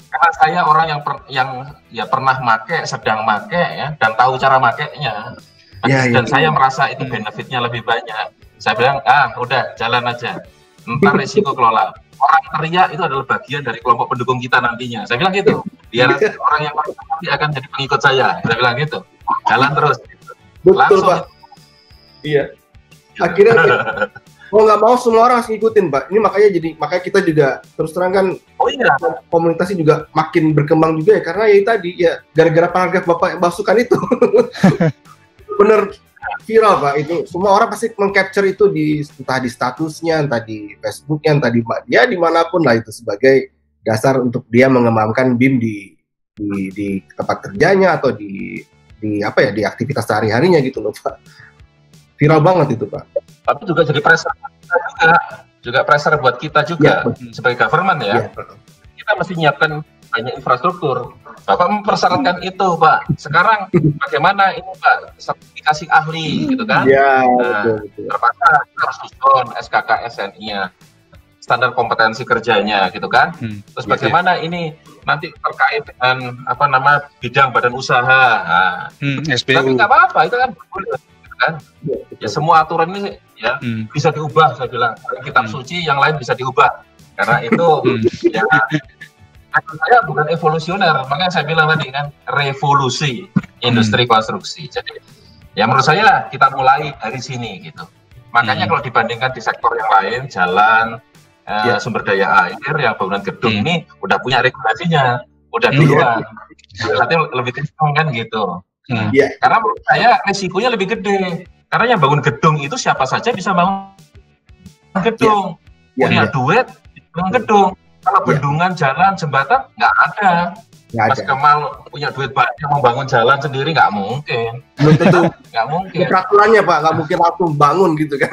Karena saya orang yang pernah make, sedang make, ya, dan tahu cara makainya. Dan saya merasa itu benefitnya lebih banyak. Saya bilang, udah jalan aja. Entar risiko kelola. Orang teriak itu adalah bagian dari kelompok pendukung kita nantinya. Saya bilang gitu. Biar orang yang nanti akan jadi pengikut saya. Saya bilang gitu. Jalan terus. Betul langsung. Pak. Iya. Akhirnya mau nggak mau semua orang harus ngikutin Pak. Ini makanya kita juga terus terang kan. Komunitasnya juga makin berkembang juga ya, karena ya tadi ya gara-gara paragraf Bapak masukan itu. Bener viral Pak, itu semua orang pasti meng-capture itu entah di statusnya, entah di Facebooknya, entah dia dimanapun lah, itu sebagai dasar untuk dia mengembangkan BIM di tempat kerjanya atau di aktivitas sehari-harinya gitu loh Pak. Viral banget itu Pak. Tapi juga jadi pressure buat kita juga sebagai government ya. Kita mesti nyiapkan banyak infrastruktur. Bapak mempersyaratkan itu Pak. Sekarang bagaimana ini Pak, sertifikasi ahli gitu kan? Iya, betul. Terpaksa harus susun SKK SNI-nya, standar kompetensi kerjanya gitu kan? Terus bagaimana ini nanti terkait dengan bidang badan usaha. Tapi nggak apa-apa, itu kan boleh kan? Ya semua aturan ini ya bisa diubah, saya bilang. Kitab suci yang lain bisa diubah. Karena itu ya saya bukan evolusioner, makanya saya bilang tadi kan revolusi industri konstruksi. Jadi ya menurut saya kita mulai dari sini gitu. Makanya kalau dibandingkan di sektor yang lain, jalan, sumber daya air, yang bangunan gedung ini udah punya regulasinya, udah duluan. Berarti lebih kencang kan gitu. Karena menurut saya risikonya lebih gede. Karena yang bangun gedung itu siapa saja bisa bangun gedung. Punya duit, bangun gedung. Kalau bendungan, jalan, jembatan nggak ada. Mas Kemal punya duit banyak membangun jalan sendiri nggak mungkin. Belum tentu. Nggak mungkin. Peraturannya Pak, nggak mungkin langsung bangun gitu kan.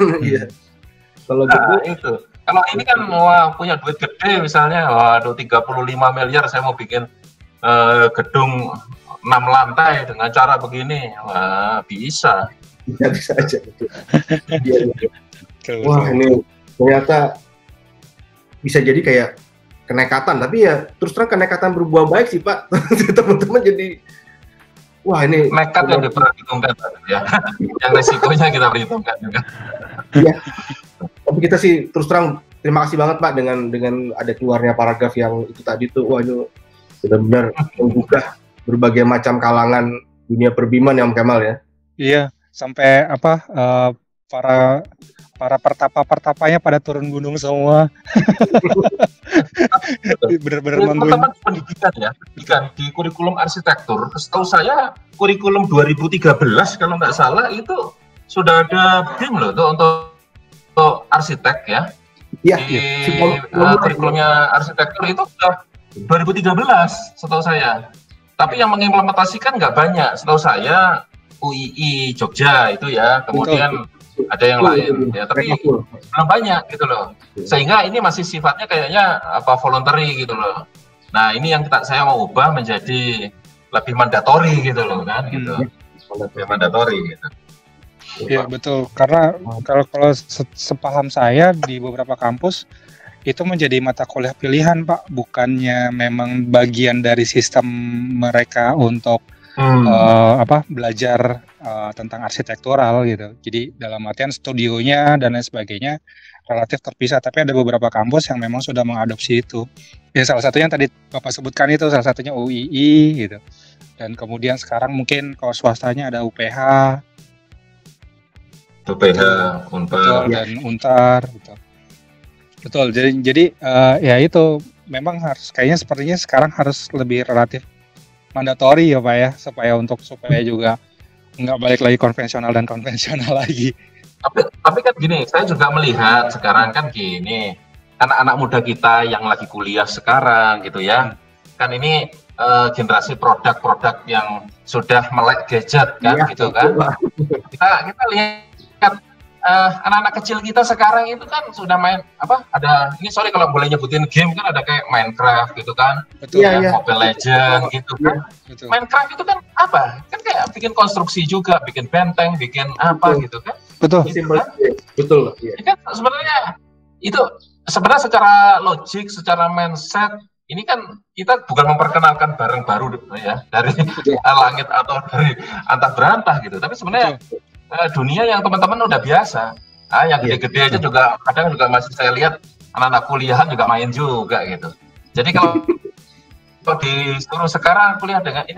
Kalau itu. Kalau ini kan punya duit gede misalnya, waduh 35 miliar saya mau bikin gedung 6 lantai dengan cara begini, wah bisa. Bisa aja. Wah ini ternyata bisa jadi kayak kenekatan, tapi ya terus terang kenekatan berbuah baik sih Pak. Teman-teman jadi wah ini nekat yang diperhitungkan ya. Yang resikonya kita perhitungkan juga. Iya. Tapi kita sih terus terang terima kasih banget Pak dengan ada keluarnya paragraf yang itu tadi tuh. Wah itu benar-benar membuka berbagai macam kalangan dunia perbiman ya Om Kemal ya. Iya, sampai para pertapa-pertapanya pada turun gunung semua. Benar-benar teman-teman pendidikan ya, di kurikulum arsitektur, setahu saya kurikulum 2013 kalau nggak salah itu sudah ada BIM loh tuh untuk arsitek ya. Di kurikulumnya arsitektur itu sudah 2013 setahu saya. Tapi yang mengimplementasikan nggak banyak, setahu saya UII Jogja itu ya, kemudian ada yang lain ya, tapi belum banyak gitu loh. Sehingga ini masih sifatnya kayaknya voluntary gitu loh. Nah ini yang saya mau ubah menjadi lebih mandatori gitu loh kan gitu. Lebih mandatori gitu. Iya betul, karena kalau sepaham saya di beberapa kampus itu menjadi mata kuliah pilihan Pak, bukannya memang bagian dari sistem mereka untuk belajar tentang arsitektural gitu. Jadi dalam artian studionya dan lain sebagainya relatif terpisah, tapi ada beberapa kampus yang memang sudah mengadopsi itu. Ya salah satunya yang tadi Bapak sebutkan itu, salah satunya UII gitu. Dan kemudian sekarang mungkin kalau swastanya ada UPH, Unpar dan Untar gitu. Betul. Jadi ya itu memang harus kayaknya sepertinya sekarang harus lebih relatif mandatori ya Pak ya, supaya juga nggak balik lagi konvensional lagi. Tapi kan gini, saya juga melihat sekarang kan gini, anak-anak muda kita yang lagi kuliah sekarang gitu ya, kan ini generasi produk-produk yang sudah melek gadget kan gitu kan. Kita lihat anak-anak kecil kita sekarang itu kan sudah main sorry kalau boleh nyebutin game kan, ada kayak Minecraft gitu kan. Betul, Mobile Legends gitu kan. Betul. Minecraft itu kan kan kayak bikin konstruksi juga, bikin benteng, bikin gitu kan. Betul. Gitu kan? Betul. Ya kan sebenarnya itu secara logik, secara mindset ini kan kita bukan memperkenalkan barang baru ya dari langit atau dari antah berantah gitu, tapi sebenarnya dunia yang teman-teman udah biasa. Yang gede-gede aja juga kadang juga masih saya lihat anak-anak kuliahan juga main juga gitu. Jadi kalau disuruh sekarang kuliah dengan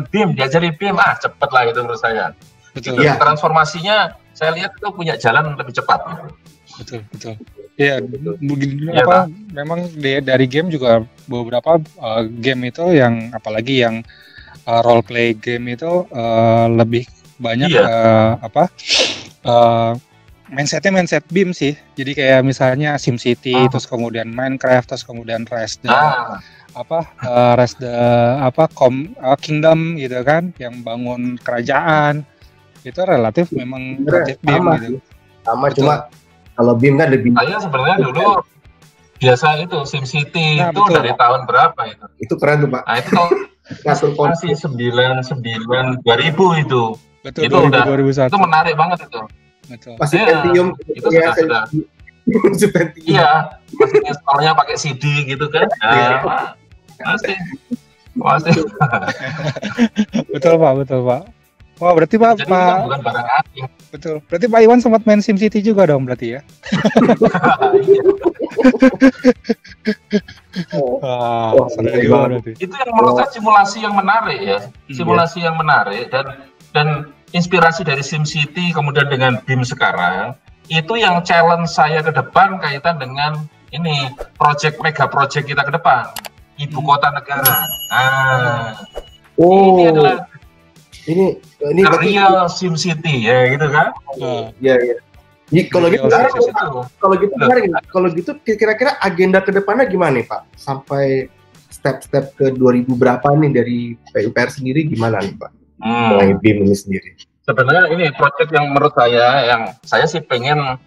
BIM, diajari BIM, cepet lah itu menurut saya. Betul. Gitu. Transformasinya saya lihat itu punya jalan lebih cepat. Betul. Iya, memang dari game juga beberapa game itu yang apalagi yang role play game itu lebih banyak mindset BIM sih. Jadi kayak misalnya SimCity, terus kemudian Minecraft, terus kemudian Kingdom gitu kan, yang bangun kerajaan itu relatif memang relatif BIM gitu. Sama cuma kalau BIM kan lebih. Saya sebenarnya dulu biasa itu SimCity itu betul. Dari tahun berapa itu? Itu keren tuh Pak. Nah itu masih 2000 itu. Betul, itu 2001. Itu menarik banget itu. Betul. Masih Pentium itu sudah. Iya, masih installnya pakai CD gitu kan. Masih. Betul Pak. Wah, berarti Pak bukan barang asing. Betul. Berarti Pak Iwan sempat main SimCity juga dong berarti ya? Itu yang menurut saya simulasi yang menarik ya. Simulasi yang menarik dan inspirasi dari SimCity kemudian dengan BIM sekarang Itu yang challenge saya ke depan kaitan dengan ini mega project kita ke depan, ibu kota negara. Ini adalah ini real Sim City ya gitu kan? Iya. Kalau gitu kira-kira agenda kedepannya gimana nih Pak? Sampai step-step ke 2000 berapa nih dari PUPR sendiri gimana nih Pak? Mengenai BIM ini sendiri. Sebenarnya ini proyek yang menurut saya sih pengen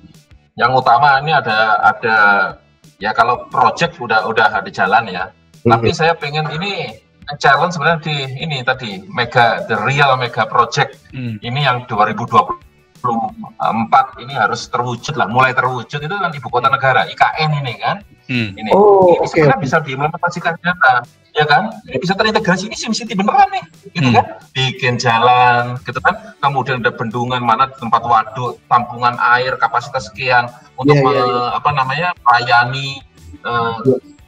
yang utama ini ada ya kalau project udah ada jalan ya. Tapi saya pengen ini challenge sebenarnya di ini tadi the real mega project ini yang 2024 ini harus terwujud lah, mulai terwujud itu kan ibu kota negara IKN ini kan. Ini sebenarnya bisa diimplementasikan nyata, ya kan? Ini bisa terintegrasi, ini Sim City beneran nih, gitu kan? Bikin jalan, gitu kan? Kemudian ada bendungan mana tempat waduk, tampungan air kapasitas sekian untuk melayani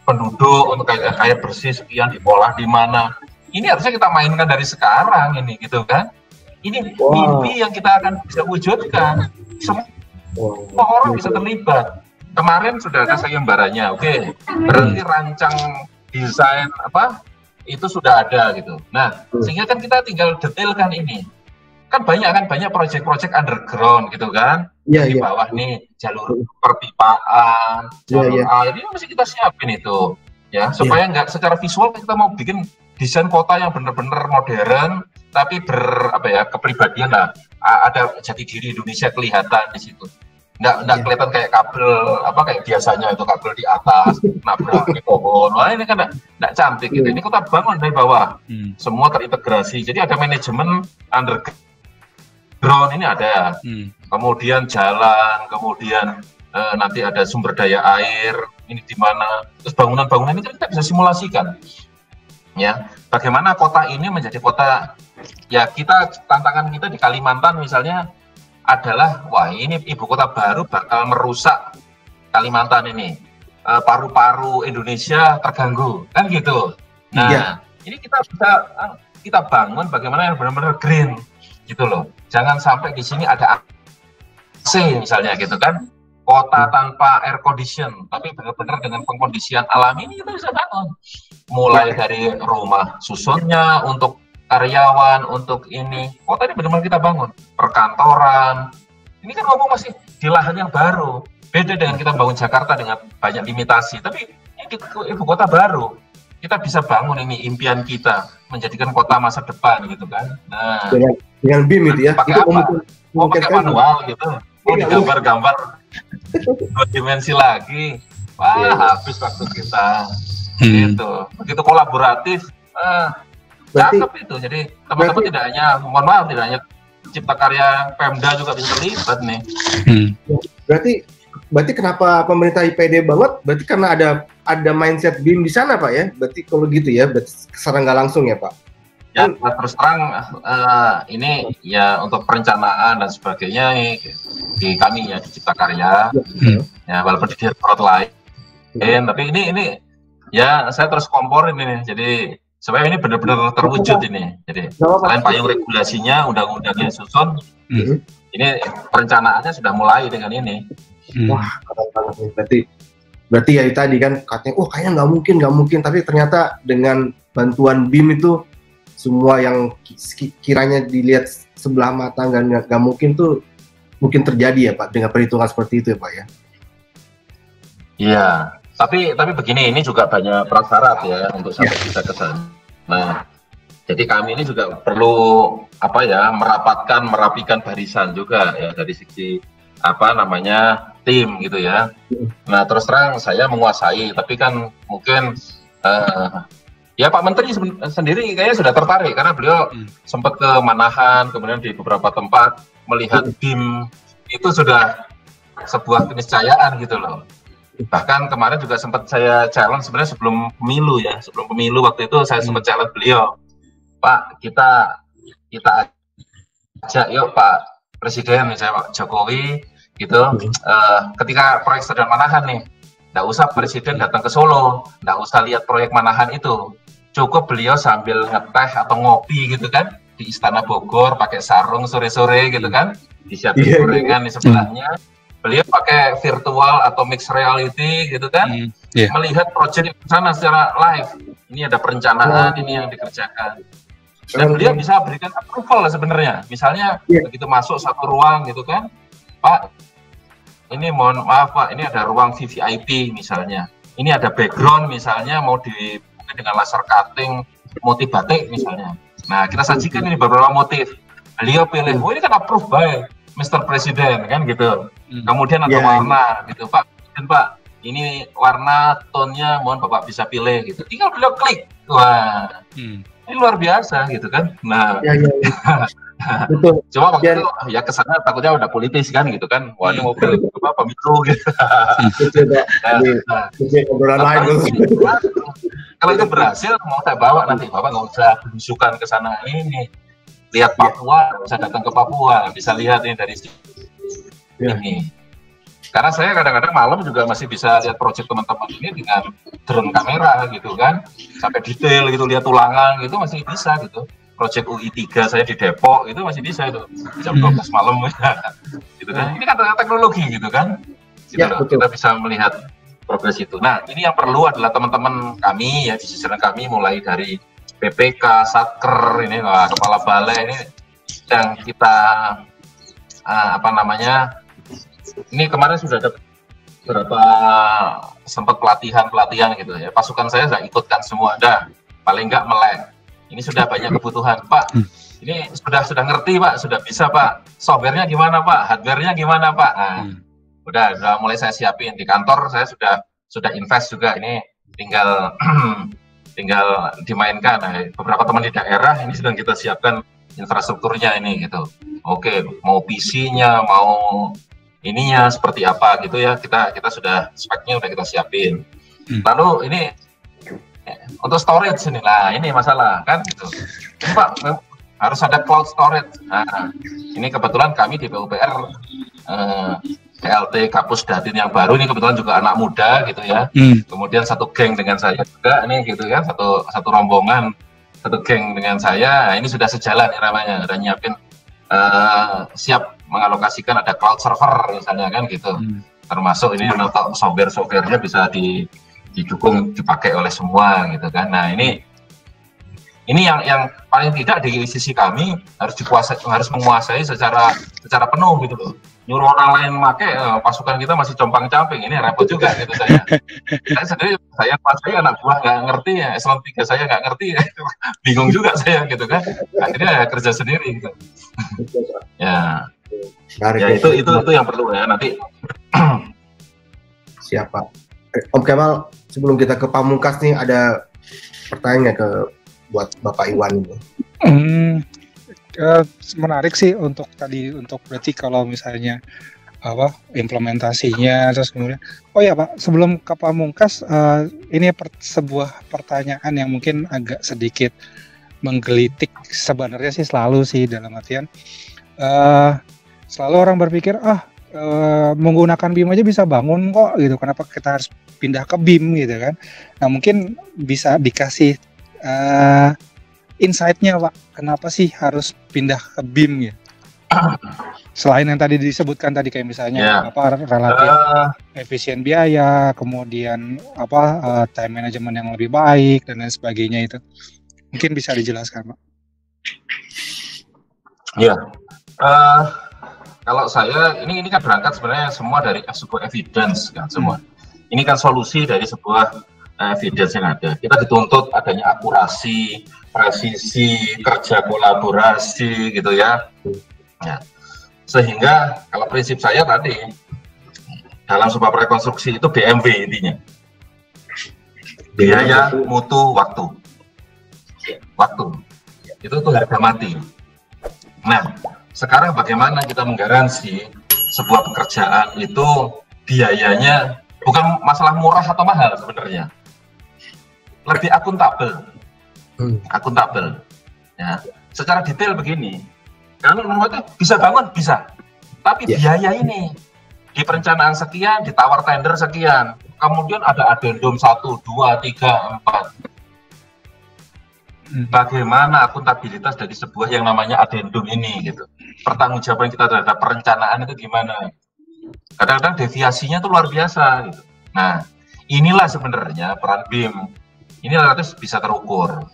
penduduk untuk air bersih sekian diolah di mana. Ini harusnya kita mainkan dari sekarang ini, gitu kan? Ini mimpi yang kita akan bisa wujudkan. Semua orang bisa terlibat. Kemarin sudah ada sayembaranya, oke. Berarti rancang desain itu sudah ada gitu. Nah, sehingga kan kita tinggal detailkan ini. Kan banyak proyek-proyek underground gitu kan. Di bawah nih jalur perpipaan, jalur air ini mesti kita siapin itu. Ya, supaya nggak secara visual kita mau bikin desain kota yang benar-benar modern tapi kepribadian lah. Ada jati diri Indonesia kelihatan di situ. Nggak kelihatan kayak kabel kayak biasanya itu kabel di atas nabrak di pohon. Wah, ini kan nggak cantik gitu. Ini kita bangun dari bawah, semua terintegrasi. Jadi ada manajemen underground ini ada, kemudian jalan, kemudian nanti ada sumber daya air ini di mana, terus bangunan-bangunan ini kita bisa simulasikan. Ya, bagaimana kota ini menjadi kota ya tantangan kita di Kalimantan misalnya adalah ini ibu kota baru bakal merusak Kalimantan ini, paru-paru Indonesia terganggu kan gitu. Nah ini kita bangun bagaimana yang benar-benar green gitu loh. Jangan sampai di sini ada AC misalnya gitu kan, kota tanpa air condition, tapi benar-benar dengan pengkondisian alami ini kita bisa bangun. Mulai dari rumah susunnya untuk karyawan, untuk ini kota ini benar-benar kita bangun, perkantoran. Ini kan ngomong masih di lahan yang baru, beda dengan kita bangun Jakarta dengan banyak limitasi. Tapi ini ibu kota baru, kita bisa bangun ini impian kita menjadikan kota masa depan gitu kan. Nah, dengan BIM itu ya. Pakai apa? Mau pakai manual gitu, mau digambar-gambar 2 dimensi lagi, habis waktu kita. Gitu, begitu kolaboratif. Cakep itu. Jadi teman-teman tidak hanya Cipta Karya Pemda juga bisa terlibat nih. Berarti kenapa pemerintah pede banget? Berarti karena ada mindset BIM di sana Pak ya? Berarti kalau gitu ya, berarti secara nggak langsung ya Pak? Ya, terus terang ini ya untuk perencanaan dan sebagainya di kami ya di Cipta Karya. Ya walaupun di direktorat lain, tapi ini ya saya terus komporin ini. Jadi supaya ini benar-benar terwujud ini. Jadi selain payung regulasinya, undang-undangnya susun, ini perencanaannya sudah mulai dengan ini. Wah, keren banget. Berarti ya tadi kan katanya, kayaknya nggak mungkin, tapi ternyata dengan bantuan BIM itu semua yang kiranya dilihat sebelah mata nggak mungkin tuh mungkin terjadi ya Pak, dengan perhitungan seperti itu ya Pak ya. Iya. Tapi begini, ini juga banyak prasyarat ya untuk sampai bisa ke sana. Nah, jadi kami ini juga perlu merapikan barisan juga ya dari sisi tim gitu ya. Nah, terus terang saya menguasai, tapi kan mungkin ya Pak Menteri sendiri kayaknya sudah tertarik karena beliau sempat ke Manahan, kemudian di beberapa tempat melihat BIM itu sudah sebuah keniscayaan gitu loh. Bahkan kemarin juga sempat saya challenge sebenarnya sebelum pemilu waktu itu saya sempat challenge beliau, Pak kita ajak yuk Pak Presiden misalnya Pak Jokowi gitu, ketika proyek Stadion Manahan nih, nggak usah Presiden datang ke Solo, nggak usah lihat proyek Manahan itu, cukup beliau sambil ngeteh atau ngopi gitu kan di Istana Bogor pakai sarung sore-sore gitu kan, disiapin gorengan di sebelahnya. beliau pakai virtual atau mixed reality gitu kan, melihat proyek di sana secara live. Ini ada perencanaan, ini yang dikerjakan. Dan beliau bisa berikan approval sebenarnya. Misalnya begitu masuk satu ruang gitu kan, Pak, ini mohon maaf Pak, ini ada ruang VVIP misalnya. Ini ada background misalnya mau dengan laser cutting motif batik misalnya. Nah, kita sajikan ini beberapa motif. Beliau pilih, oh ini kan approve by Mr. Presiden kan gitu. Kemudian ada warna gitu, Pak. Dan Pak, ini warna tonnya mohon Bapak bisa pilih gitu. Tinggal beliau klik. Wah. Ini luar biasa gitu kan. Nah. Betul. Cuma waktu itu ya kesana takutnya udah politis kan gitu kan. Wah, ini mobil apa pemilu gitu. Kalau itu berhasil mau saya bawa nanti Bapak nggak usah berusukan ke sana ini. Lihat Papua, bisa datang ke Papua, bisa lihat ini dari ini. Karena saya kadang-kadang malam juga masih bisa lihat proyek teman-teman ini dengan drone kamera gitu kan, sampai detail gitu, lihat tulangan gitu masih bisa gitu. Proyek UI 3 saya di Depok itu masih bisa itu jam 12 malam gitu kan. Ini kan teknologi gitu kan. Gitu kita bisa melihat progres itu. Nah, ini yang perlu adalah teman-teman kami ya di jajaran kami mulai dari PPK, Satker, ini kepala balai ini yang kita ini kemarin sudah ada beberapa sempat pelatihan gitu ya. Pasukan saya sudah ikutkan semua, paling nggak melek. Ini sudah banyak kebutuhan, Pak. Ini sudah ngerti, Pak, sudah bisa, Pak. Softwarenya gimana, Pak? Hardwarenya gimana, Pak? Nah, udah mulai saya siapin di kantor. Saya sudah invest juga. Ini tinggal dimainkan. Nah, beberapa teman di daerah ini sedang kita siapkan infrastrukturnya ini gitu. Oke, mau PC-nya, mau ininya seperti apa gitu ya. Kita sudah speknya udah kita siapin. Lalu ini untuk storage ini, nah ini masalah kan gitu. Ini Pak harus ada cloud storage. Nah, ini kebetulan kami di PUPR PLT Kapus Datin yang baru ini kebetulan juga anak muda gitu ya. Kemudian satu geng dengan saya juga nih gitu kan, satu rombongan, satu geng dengan saya. Nah, ini sudah sejalan ya namanya, udah nyiapin siap mengalokasikan ada cloud server misalnya kan gitu. Termasuk ini untuk software-softwarenya bisa didukung dipakai oleh semua gitu kan. Nah, ini yang paling tidak di sisi kami harus menguasai secara penuh gitu loh. Nyuruh orang lain pakai pasukan kita masih compang-camping, ini repot juga gitu saya. Saya anak buah nggak ngerti ya, eselon 3 saya nggak ngerti ya. Bingung juga saya gitu kan. Akhirnya kerja sendiri gitu. Ya itu yang perlu ya nanti. Siapa? Om Kemal, sebelum kita ke Pamungkas nih ada pertanyaan buat Bapak Iwan ini. Menarik sih untuk berarti kalau misalnya implementasinya terus kemudian Pak, sebelum ke Pamungkas ini sebuah pertanyaan yang mungkin agak sedikit menggelitik sebenarnya sih selalu sih dalam artian selalu orang berpikir menggunakan BIM aja bisa bangun kok gitu, kenapa kita harus pindah ke BIM gitu kan. Nah, mungkin bisa dikasih insight-nya Pak, kenapa sih harus pindah ke BIM ya? Selain yang tadi disebutkan tadi kayak misalnya relatif efisien biaya, kemudian time management yang lebih baik dan lain sebagainya itu. Mungkin bisa dijelaskan Pak. Ya. Kalau saya ini kan berangkat sebenarnya semua dari sebuah evidence kan semua. Ini kan solusi dari sebuah evidence yang ada. Kita dituntut adanya akurasi, presisi, kerja kolaborasi gitu ya. Sehingga kalau prinsip saya tadi dalam sebuah rekonstruksi itu BMW intinya. Biaya, mutu, waktu. Itu tuh harga mati. Nah, sekarang bagaimana kita menggaransi sebuah pekerjaan itu biayanya bukan masalah murah atau mahal sebenarnya, lebih akuntabel. Ya, secara detail begini, kalau itu bisa bangun bisa, tapi biaya ini di perencanaan sekian, ditawar tender sekian, kemudian ada addendum 1, 2, 3, 4. Bagaimana akuntabilitas dari sebuah yang namanya addendum ini gitu, pertanggungjawaban kita terhadap perencanaan itu gimana? kadang-kadang deviasinya tuh luar biasa gitu. Nah, inilah sebenarnya peran BIM. Ini relatif bisa terukur.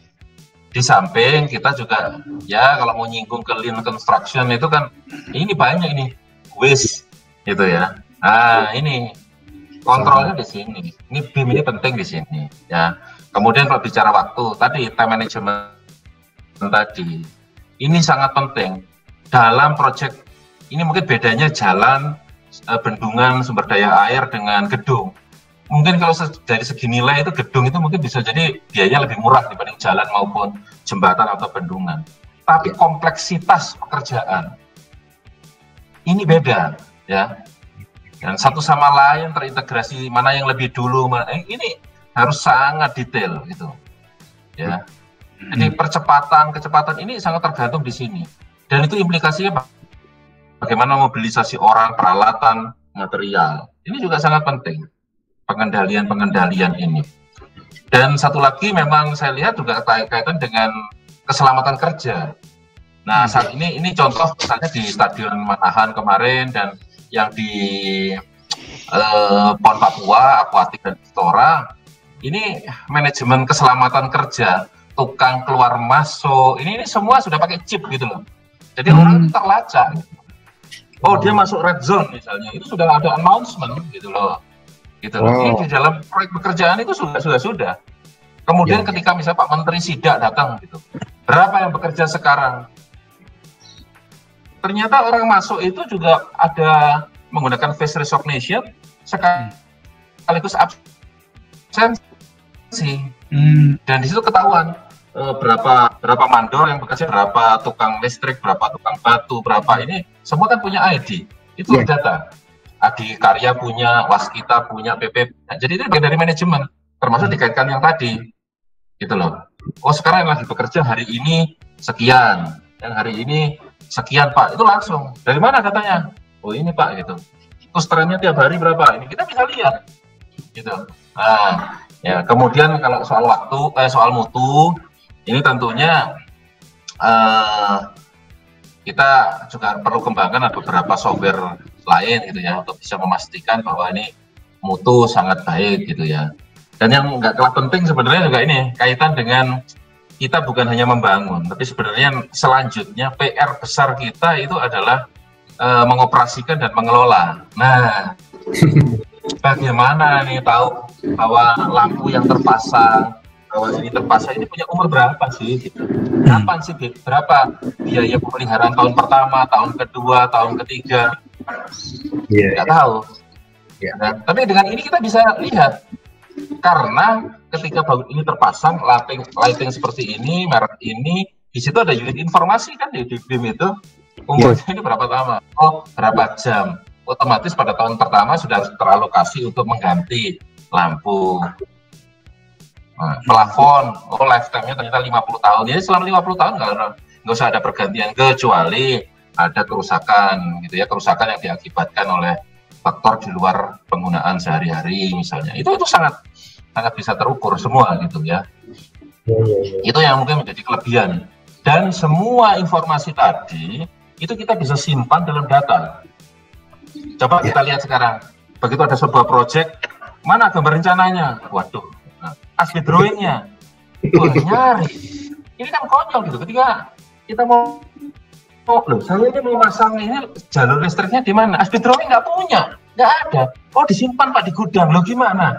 Di samping kita juga ya kalau mau nyinggung ke lean construction itu kan ini banyak ini waste gitu ya. Nah, ini kontrolnya di sini. Ini BIM ini penting di sini ya. Kemudian kalau bicara waktu tadi time management tadi ini sangat penting dalam proyek. Ini mungkin bedanya jalan, bendungan, sumber daya air dengan gedung. Mungkin kalau dari segi nilai itu gedung itu mungkin bisa jadi biayanya lebih murah dibanding jalan maupun jembatan atau bendungan. Tapi kompleksitas pekerjaan ini beda ya. Dan satu sama lain terintegrasi, mana yang lebih dulu, ini harus sangat detail gitu ya. Jadi kecepatan ini sangat tergantung di sini. Dan itu implikasinya bagaimana mobilisasi orang, peralatan, material. Ini juga sangat penting, pengendalian ini. Dan satu lagi memang saya lihat juga kaitan dengan keselamatan kerja. Nah, saat ini contoh misalnya di Stadion Manahan kemarin dan yang di PON Papua, Aquatic dan Istora, ini manajemen keselamatan kerja, tukang keluar masuk, ini semua sudah pakai chip gitu loh. Jadi orang terlacak. Oh, dia masuk red zone misalnya, itu sudah ada announcement gitu loh. Gitu loh. Ini di dalam proyek pekerjaan itu sudah. Kemudian ketika misalnya Pak Menteri Sidak datang gitu, berapa yang bekerja sekarang? Ternyata orang masuk itu juga ada menggunakan face recognition sekaligus absensi. Dan di situ ketahuan berapa mandor yang bekerja, berapa tukang listrik, berapa tukang batu, berapa ini semua kan punya ID. Itu data. Adikarya punya, Waskita punya, PP. Nah, jadi itu bagian dari manajemen, termasuk dikaitkan yang tadi. Gitu loh. Oh, sekarang yang lagi bekerja hari ini sekian, dan hari ini sekian Pak. Itu langsung. Dari mana datanya? Oh, ini Pak gitu. Terus trennya tiap hari berapa? Ini kita bisa lihat. Gitu. Nah, ya kemudian kalau soal soal mutu, ini tentunya kita juga perlu kembangkan beberapa software lain gitu ya untuk bisa memastikan bahwa ini mutu sangat baik gitu ya. Dan yang nggak kalah penting sebenarnya juga ini kaitan dengan kita bukan hanya membangun, tapi sebenarnya selanjutnya PR besar kita itu adalah mengoperasikan dan mengelola. Nah, bagaimana nih tahu bahwa lampu yang terpasang, bahwa ini terpasang ini punya umur berapa sih? Gitu. Kapan sih berapa biaya pemeliharaan tahun pertama, tahun kedua, tahun ketiga? Nggak tahu. Nah, tapi dengan ini kita bisa lihat karena ketika bangun ini terpasang lighting seperti ini, merek ini, di situ ada unit informasi kan di BIM itu umurnya ini berapa lama? Oh, berapa jam? Otomatis pada tahun pertama sudah harus teralokasi untuk mengganti lampu. Nah, plafon, oh lifetime-nya ternyata 50 tahun. Jadi selama 50 tahun nggak usah ada pergantian kecuali ada kerusakan gitu ya, kerusakan yang diakibatkan oleh faktor di luar penggunaan sehari-hari misalnya. Itu sangat bisa terukur semua gitu ya. Itu yang mungkin menjadi kelebihan. Dan semua informasi tadi itu kita bisa simpan dalam data. Coba kita lihat sekarang, begitu ada sebuah proyek, mana gambar rencananya? Waduh, asli drawingnya, nyari. Ini kan konyol gitu. Ketika kita mau, loh, saya ini mau masang ini jalur listriknya di mana? Asli drawing nggak punya, nggak ada. Oh, disimpan Pak di gudang. Loh gimana?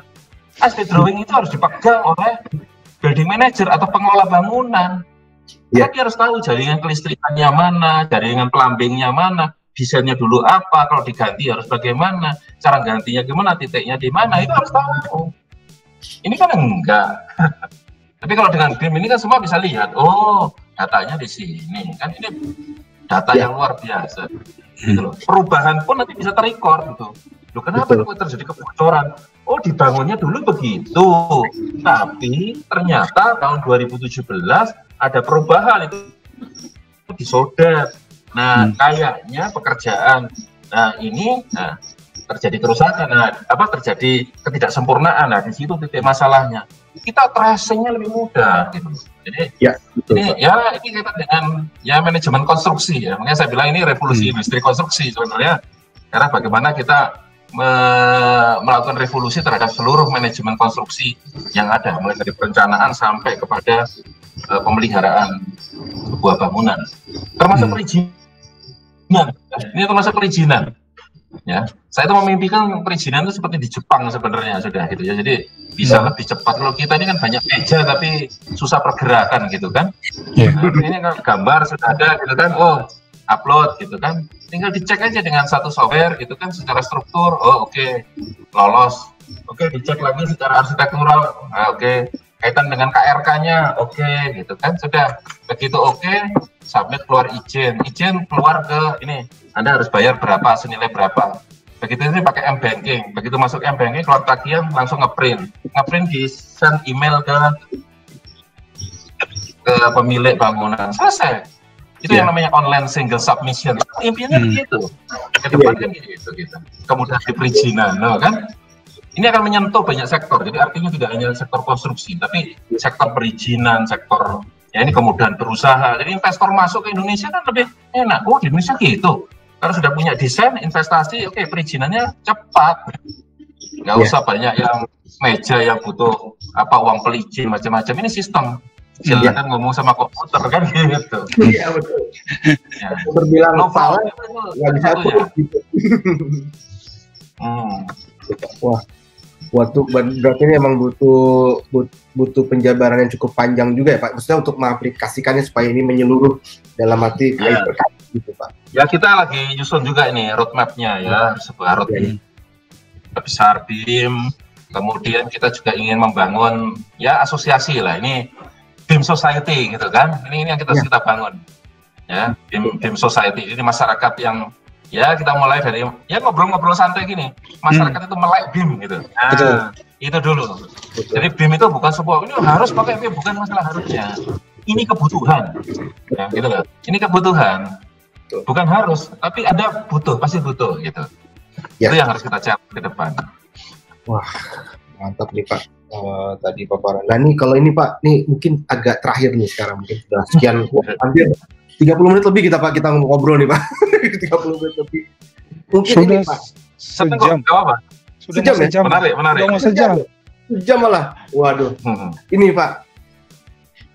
Asli drawing itu harus dipegang oleh building manager atau pengelola bangunan. Tapi harus tahu jaringan kelistrikannya mana, jaringan plumbingnya mana, desainnya dulu apa, kalau diganti harus bagaimana, cara gantinya gimana, titiknya di mana, itu harus tahu. Ini kan enggak. Tapi kalau dengan BIM ini kan semua bisa lihat, oh datanya di sini, kan ini data yang luar biasa. Gitu loh. Perubahan pun nanti bisa terekor gitu. Loh, kenapa kok terjadi kebocoran? Oh, dibangunnya dulu begitu, tapi ternyata tahun 2017 ada perubahan itu disodet. Nah, kayaknya pekerjaan, ini terjadi kerusakan, terjadi ketidaksempurnaan. Nah, di situ titik masalahnya. Kita tracing-nya lebih mudah, gitu. Jadi ini kaitan dengan manajemen konstruksi ya. Makanya saya bilang ini revolusi industri konstruksi sebenarnya. Karena bagaimana kita melakukan revolusi terhadap seluruh manajemen konstruksi yang ada, mulai dari perencanaan sampai kepada pemeliharaan sebuah bangunan, termasuk perizinan. Ini termasuk perizinan. Ya, saya itu memimpikan perizinan itu seperti di Jepang sebenarnya sudah gitu ya. Jadi bisa lebih cepat. Kalau kita ini kan banyak meja tapi susah pergerakan gitu kan. Nah, ini kan gambar sudah ada gitu kan. Oh, upload gitu kan. Tinggal dicek aja dengan satu software gitu kan secara struktur. Oh, oke. Lolos. Oke, dicek lagi secara arsitektural. Nah, oke. Kaitan dengan KRK-nya, oke, gitu kan. Sudah begitu submit, keluar izin keluar ke ini. Anda harus bayar berapa, senilai berapa. Begitu ini pakai M-Banking. Begitu masuk M-Banking, keluar tagihan, langsung ngeprint di send email ke pemilik bangunan. Selesai. Itu yang namanya online single submission. Impiannya begitu. Ke depan kan gitu. Kemudian di perizinan, kan? Ini akan menyentuh banyak sektor. Jadi artinya tidak hanya sektor konstruksi, tapi sektor perizinan, sektor ya ini kemudian berusaha. Jadi investor masuk ke Indonesia kan lebih enak. Oh, di Indonesia gitu. Kalau sudah punya desain investasi, oke, perizinannya cepat. Nggak usah banyak yang meja yang butuh uang pelizin macam-macam. Ini sistem. Silakan ngomong sama komputer kan gitu. Iya betul. Ya. Berbilang salah nggak bisa gitu. Wah, berarti ini emang butuh penjabaran yang cukup panjang juga ya Pak. Maksudnya untuk mengaplikasikannya supaya ini menyeluruh dalam arti gitu Pak. Ya kita lagi nyusun juga ini roadmap-nya ya, sebuah roadmap besar BIM. Kemudian kita juga ingin membangun ya asosiasi lah ini. BIM Society gitu kan, ini yang kita bangun ya, BIM Society. Ini masyarakat yang ya kita mulai dari ya ngobrol-ngobrol santai gini, masyarakat itu melek BIM gitu. Nah, itu dulu. Jadi BIM itu bukan sebuah ini harus pakai BIM, bukan masalah harusnya. Ini kebutuhan, ya, gitu loh. Ini kebutuhan, bukan harus, tapi ada pasti butuh gitu. Ya. Itu yang harus kita cari ke depan. Wah, mantap nih Pak. Tadi paparan. Nah nih kalau ini Pak, nih mungkin agak terakhir nih sekarang, mungkin sudah sekian hampir 30 menit lebih kita ngobrol nih Pak. 30 menit lebih. Mungkin sudah ini Pak. Sejam. Sejam ya? Menarik. Sejam malah. Waduh. Ini Pak.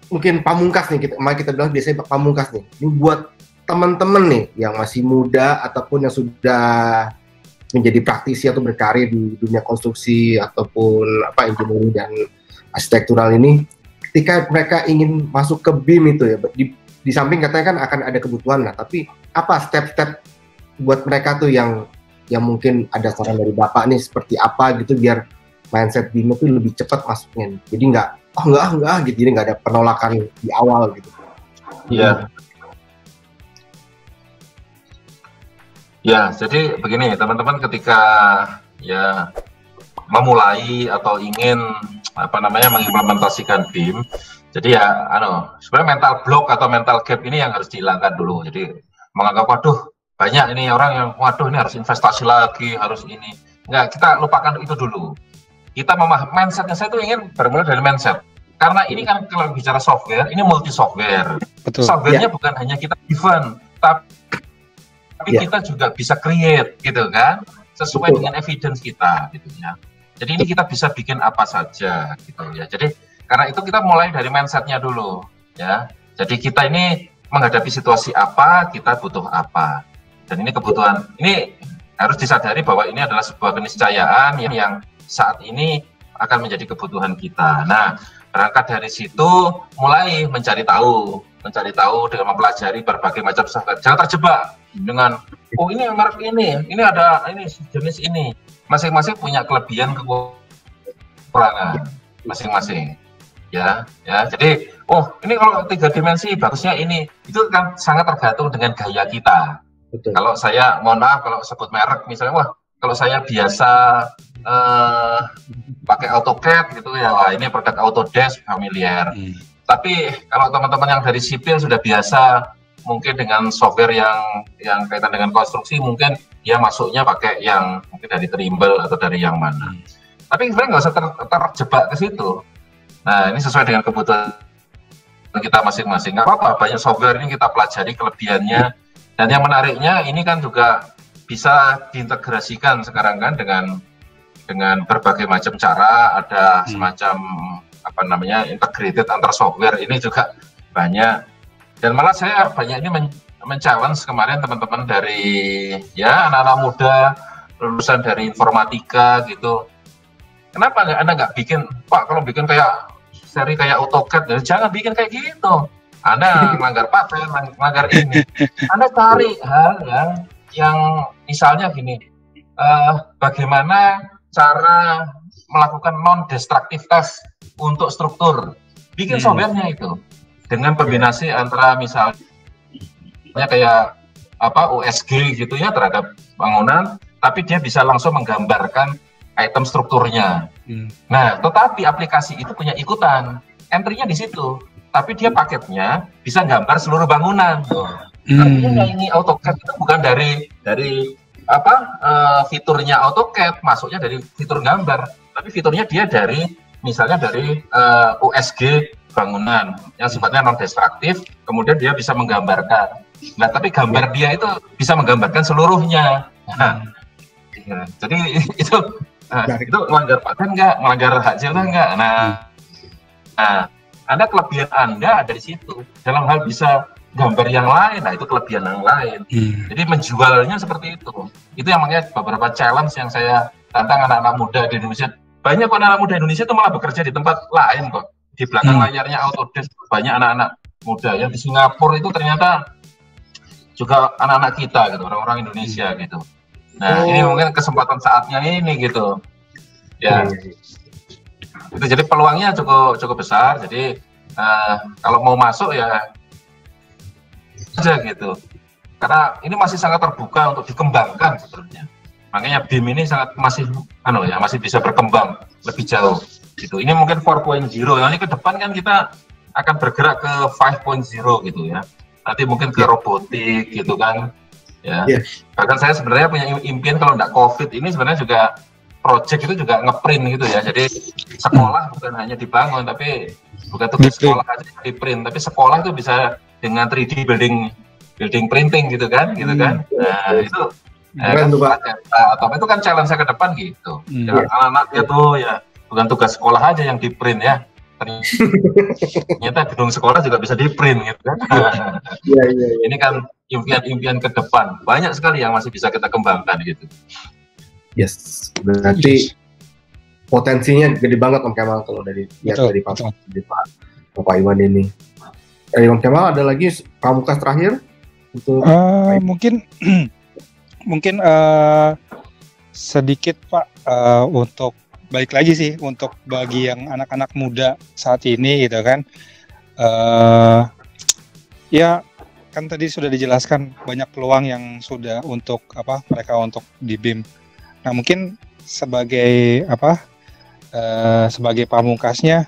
Mungkin pamungkas nih kita bilang biasanya pamungkas nih. Ini buat teman-teman nih yang masih muda ataupun yang sudah menjadi praktisi atau berkarir di dunia konstruksi ataupun engineering dan arsitektural ini, ketika mereka ingin masuk ke BIM itu ya, di samping katanya kan akan ada kebutuhan lah, tapi apa step-step buat mereka tuh yang mungkin ada saran dari Bapak nih seperti apa gitu biar mindset BIM itu lebih cepat masuknya, jadi enggak gitu, jadi nggak ada penolakan di awal gitu. Iya. Ya, jadi begini teman-teman, ketika ya memulai atau ingin mengimplementasikan BIM, jadi ya sebenarnya mental block atau mental gap ini yang harus dihilangkan dulu. Jadi menganggap waduh banyak ini orang yang waduh ini harus investasi lagi, harus ini. Enggak, kita lupakan itu dulu. Kita mindsetnya saya itu ingin bermula dari mindset. Karena ini kan kalau bicara software, ini multi software. Softwarenya bukan hanya kita event, tapi kita juga bisa create gitu kan, sesuai dengan evidence kita gitu ya. Jadi ini kita bisa bikin apa saja gitu ya. Jadi karena itu kita mulai dari mindsetnya dulu ya. Jadi kita ini menghadapi situasi apa, kita butuh apa. Dan ini kebutuhan, ini harus disadari bahwa ini adalah sebuah keniscayaan yang saat ini akan menjadi kebutuhan kita. Nah, berangkat dari situ mulai mencari tahu dengan mempelajari berbagai macam software. Jangan terjebak dengan ini merek ini ada ini jenis ini. Masing-masing punya kelebihan kekurangan masing-masing. Ya. Jadi, ini kalau 3 dimensi bagusnya ini. Itu kan sangat tergantung dengan gaya kita. Betul. Kalau saya mohon maaf kalau sebut merek misalnya, kalau saya biasa pakai AutoCAD gitu ya, ini produk Autodesk familiar. Tapi kalau teman-teman yang dari sipil sudah biasa mungkin dengan software yang kaitan dengan konstruksi, mungkin dia masuknya pakai yang mungkin dari Trimble atau dari yang mana. Tapi sebenarnya nggak usah terjebak ke situ. Nah, ini sesuai dengan kebutuhan kita masing-masing. Nggak apa-apa, banyak software ini kita pelajari kelebihannya. Dan yang menariknya ini kan juga bisa diintegrasikan sekarang kan dengan berbagai macam cara, ada semacam apa namanya integrated antar software ini juga banyak. Dan malah saya banyak ini men-challenge kemarin teman-teman dari ya anak-anak muda lulusan dari informatika gitu. Kenapa Anda nggak bikin, Pak, kalau bikin kayak seri kayak AutoCAD, ya jangan bikin kayak gitu. Anda melanggar paten, melanggar ini. Anda cari hal yang misalnya gini, bagaimana cara melakukan non-destructive test untuk struktur. Bikin softwarenya itu dengan kombinasi antara misalnya kayak apa USG gitu ya terhadap bangunan, tapi dia bisa langsung menggambarkan item strukturnya. Nah, tetapi aplikasi itu punya ikutan, entry-nya di situ, tapi dia paketnya bisa gambar seluruh bangunan. Artinya ini AutoCAD itu bukan dari apa fiturnya AutoCAD, masuknya dari fitur gambar, tapi fiturnya dia dari misalnya dari USG bangunan yang sifatnya non destruktif, kemudian dia bisa menggambarkan. Nah, tapi gambar dia itu bisa menggambarkan seluruhnya. Nah, jadi itu melanggar paten nggak, melanggar hak cipta nggak? Nah, Anda kelebihan Anda ada di situ. Dalam hal bisa gambar yang lain, nah itu kelebihan yang lain. Jadi menjualnya seperti itu. Itu yang makanya beberapa challenge yang saya tantang anak-anak muda di Indonesia. Banyak anak-anak muda Indonesia itu malah bekerja di tempat lain kok. Di belakang layarnya Autodesk banyak anak-anak muda yang di Singapura itu ternyata juga anak-anak kita gitu, orang-orang Indonesia gitu. Nah, ini mungkin kesempatan saatnya ini gitu. Ya. Itu jadi peluangnya cukup besar. Jadi kalau mau masuk ya aja gitu. Karena ini masih sangat terbuka untuk dikembangkan sebenarnya. Makanya BIM ini masih bisa berkembang lebih jauh gitu. Ini mungkin 4.0. Nanti ke depan kan kita akan bergerak ke 5.0 gitu ya. Nanti mungkin ke robotik gitu kan. Ya. Bahkan saya sebenarnya punya impian kalau enggak COVID ini sebenarnya juga project itu juga ngeprint gitu ya. Jadi sekolah bukan hanya dibangun, tapi bukan tugas sekolah aja di-print, tapi sekolah itu bisa dengan 3D building printing gitu kan. Nah, itu itu kan challenge saya ke depan gitu. Anak-anaknya tuh ya bukan tugas sekolah aja yang di-print ya. Ternyata gedung sekolah juga bisa di-print gitu kan. Ini kan impian-impian ke depan. Banyak sekali yang masih bisa kita kembangkan gitu. Yes, berarti potensinya gede banget Om Kemal kalau dari Pak Iwan ini. Om Kemal ada lagi pamungkas terakhir untuk mungkin sedikit Pak untuk balik lagi sih untuk bagi yang anak-anak muda saat ini gitu kan. Ya kan tadi sudah dijelaskan banyak peluang yang sudah untuk mereka untuk di BIM. Nah, mungkin sebagai sebagai pamungkasnya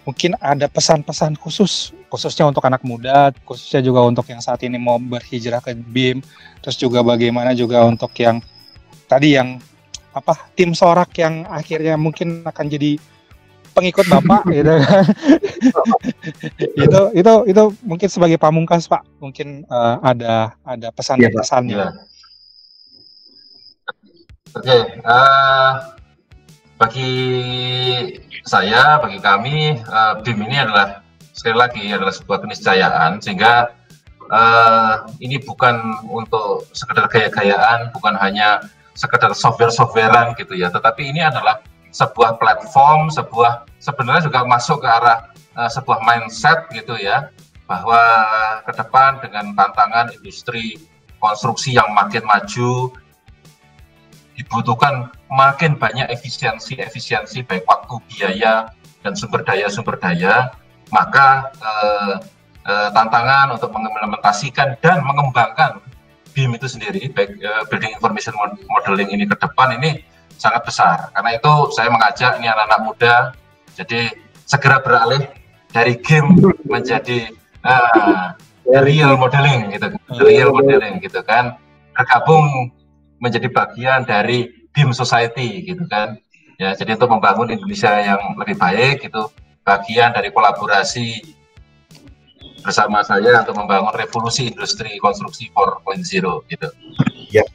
mungkin ada pesan-pesan khususnya untuk anak muda, khususnya juga untuk yang saat ini mau berhijrah ke BIM, terus juga bagaimana juga untuk yang tadi yang tim sorak yang akhirnya mungkin akan jadi pengikut Bapak gitu kan. itu mungkin sebagai pamungkas Pak, mungkin ada pesan-pesannya. Oke, bagi saya, bagi kami, BIM ini adalah sekali lagi adalah sebuah keniscayaan, sehingga ini bukan untuk sekedar gaya-gayaan, bukan hanya sekedar software-softwarean gitu ya, tetapi ini adalah sebuah platform, sebenarnya juga masuk ke arah sebuah mindset gitu ya, bahwa ke depan dengan tantangan industri konstruksi yang makin maju, dibutuhkan makin banyak efisiensi baik waktu, biaya, dan sumber daya, maka tantangan untuk mengimplementasikan dan mengembangkan BIM itu sendiri, baik Building Information Modeling ini ke depan ini sangat besar. Karena itu saya mengajak ini anak-anak muda, jadi segera beralih dari game menjadi real modeling gitu kan, bergabung menjadi bagian dari BIM Society gitu kan ya. Jadi untuk membangun Indonesia yang lebih baik itu bagian dari kolaborasi bersama saya untuk membangun revolusi industri konstruksi 4.0 gitu. Ya,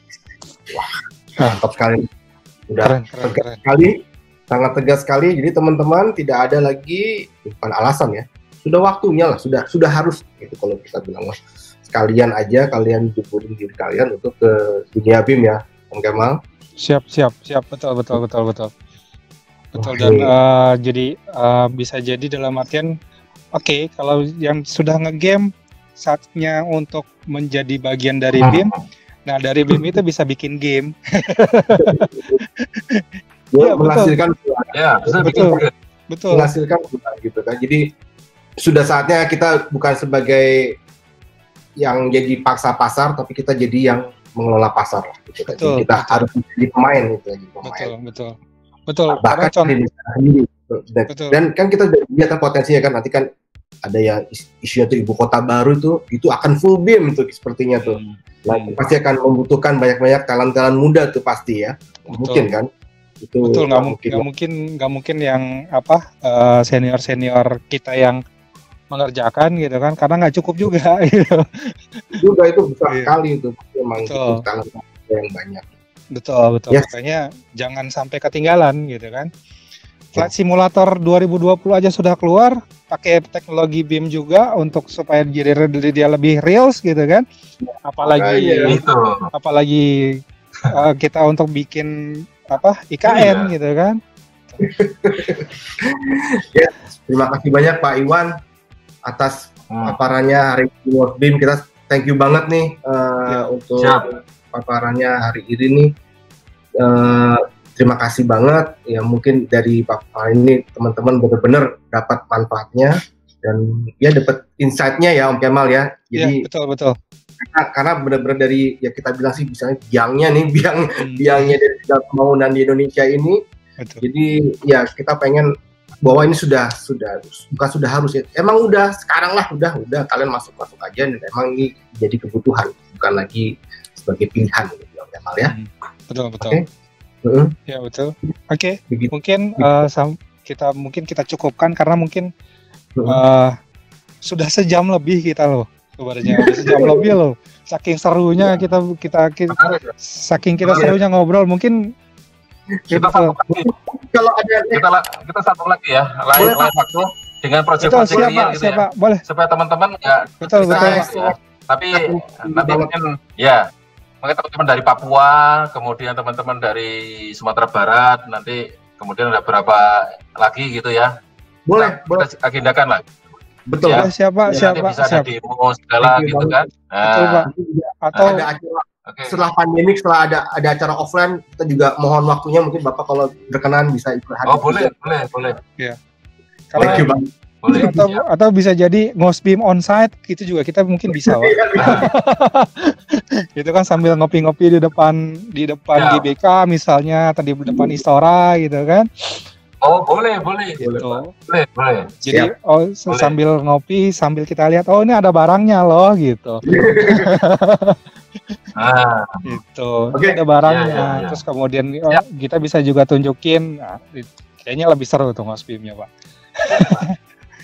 Mantap sekali. Udah Keren. sekali, sangat tegas sekali. Jadi teman-teman tidak ada lagi bukan alasan ya. Sudah waktunya lah, sudah harus gitu kalau kita bilang lah. Sekalian aja kalian jeburin diri kalian untuk ke dunia BIM ya, Om Kemal. Siap, betul. Dan jadi bisa jadi dalam artian, oke, kalau yang sudah ngegame, saatnya untuk menjadi bagian dari BIM. Nah, dari BIM itu bisa bikin game. Ya, menghasilkan betul. Menghasilkan gitu kan. Jadi sudah saatnya kita bukan sebagai yang jadi paksa pasar, tapi kita jadi yang mengelola pasar gitu kan. Jadi kita harus jadi pemain gitu ya, Betul. Bahkan dan kan kita lihat potensinya kan, nanti kan ada yang isunya tuh ibu kota baru itu akan full BIM tuh sepertinya tuh. Nah, pasti akan membutuhkan banyak talent muda tuh pasti ya. Mungkin kan. Itu betul, nggak mungkin yang senior kita yang mengerjakan gitu kan, karena nggak cukup juga gitu. Juga itu besar sekali itu memang talent yang banyak. Betul. Yes. Makanya jangan sampai ketinggalan gitu kan. Flight Simulator 2020 aja sudah keluar, pakai teknologi BIM juga untuk supaya jadi dia lebih reals gitu kan. Apalagi kita untuk bikin IKN gitu kan. Ya, terima kasih banyak Pak Iwan atas paparannya hari ini World BIM. Kita thank you banget nih untuk paparannya hari ini nih. Terima kasih banget ya, mungkin dari paparan ini teman-teman benar-benar dapat manfaatnya dan ya dapat insight-nya ya Om Kemal ya. Jadi betul. Karena benar-benar dari ya kita bilang sih misalnya biangnya dari segala pembangunan di Indonesia ini. Betul. Jadi ya kita pengen bahwa ini sudah harus ya. Emang udah sekarang lah udah kalian masuk aja, dan emang ini jadi kebutuhan, bukan lagi sebagai pilihan gitu Om Kemal ya. Betul. Okay. Ya betul. Oke. Mungkin kita cukupkan karena mungkin sudah sejam lebih kita loh. Sebenarnya udah sejam lebih loh. Saking serunya kita serunya ngobrol, mungkin kalau ada kita sambung lagi ya lain waktu dengan proyek-proyek real gitu ya. Boleh. Supaya teman-teman ya betul. Tapi nanti mungkin ya mungkin teman-teman dari Papua, kemudian teman-teman dari Sumatera Barat, nanti kemudian ada berapa lagi gitu ya. Boleh. Kita agendakan lah. Betul. Ya, siapa bisa ada demo segala gitu kan. Betul, Pak. Atau ada acara setelah pandemik, setelah ada acara offline, kita juga mohon waktunya, mungkin Bapak kalau berkenan bisa ikut hadir. Boleh. Iya. Kalau boleh. Atau bisa jadi ngosbim onsite gitu juga kita mungkin bisa, Pak. Itu kan sambil ngopi-ngopi di depan GBK misalnya, atau di depan Istora gitu kan. Oh, boleh. Gitu. Boleh. Jadi sambil ngopi, sambil kita lihat, oh ini ada barangnya loh gitu. Gitu. Okay. Ada barangnya. Ya. Terus kemudian kita bisa juga tunjukin. Nah, kayaknya lebih seru tuh ngosbimnya, Pak.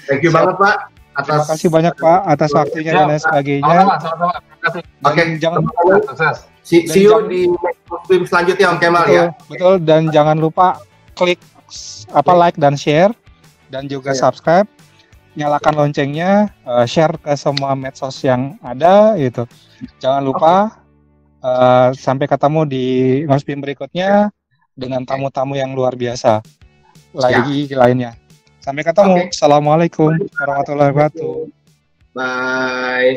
Thank you banget, Pak. Terima kasih banyak, Pak, atas waktunya dan lain sebagainya. Sama-sama. Oke, jangan sukses. See you di ngosbim selanjutnya Om Kemal ya. Betul, dan jangan lupa klik like dan share, dan juga subscribe, nyalakan loncengnya, share ke semua medsos yang ada gitu. Jangan lupa sampai ketemu di ngosbim berikutnya dengan tamu-tamu yang luar biasa lagi lainnya. Sampai ketemu. Assalamualaikum warahmatullahi wabarakatuh. Bye.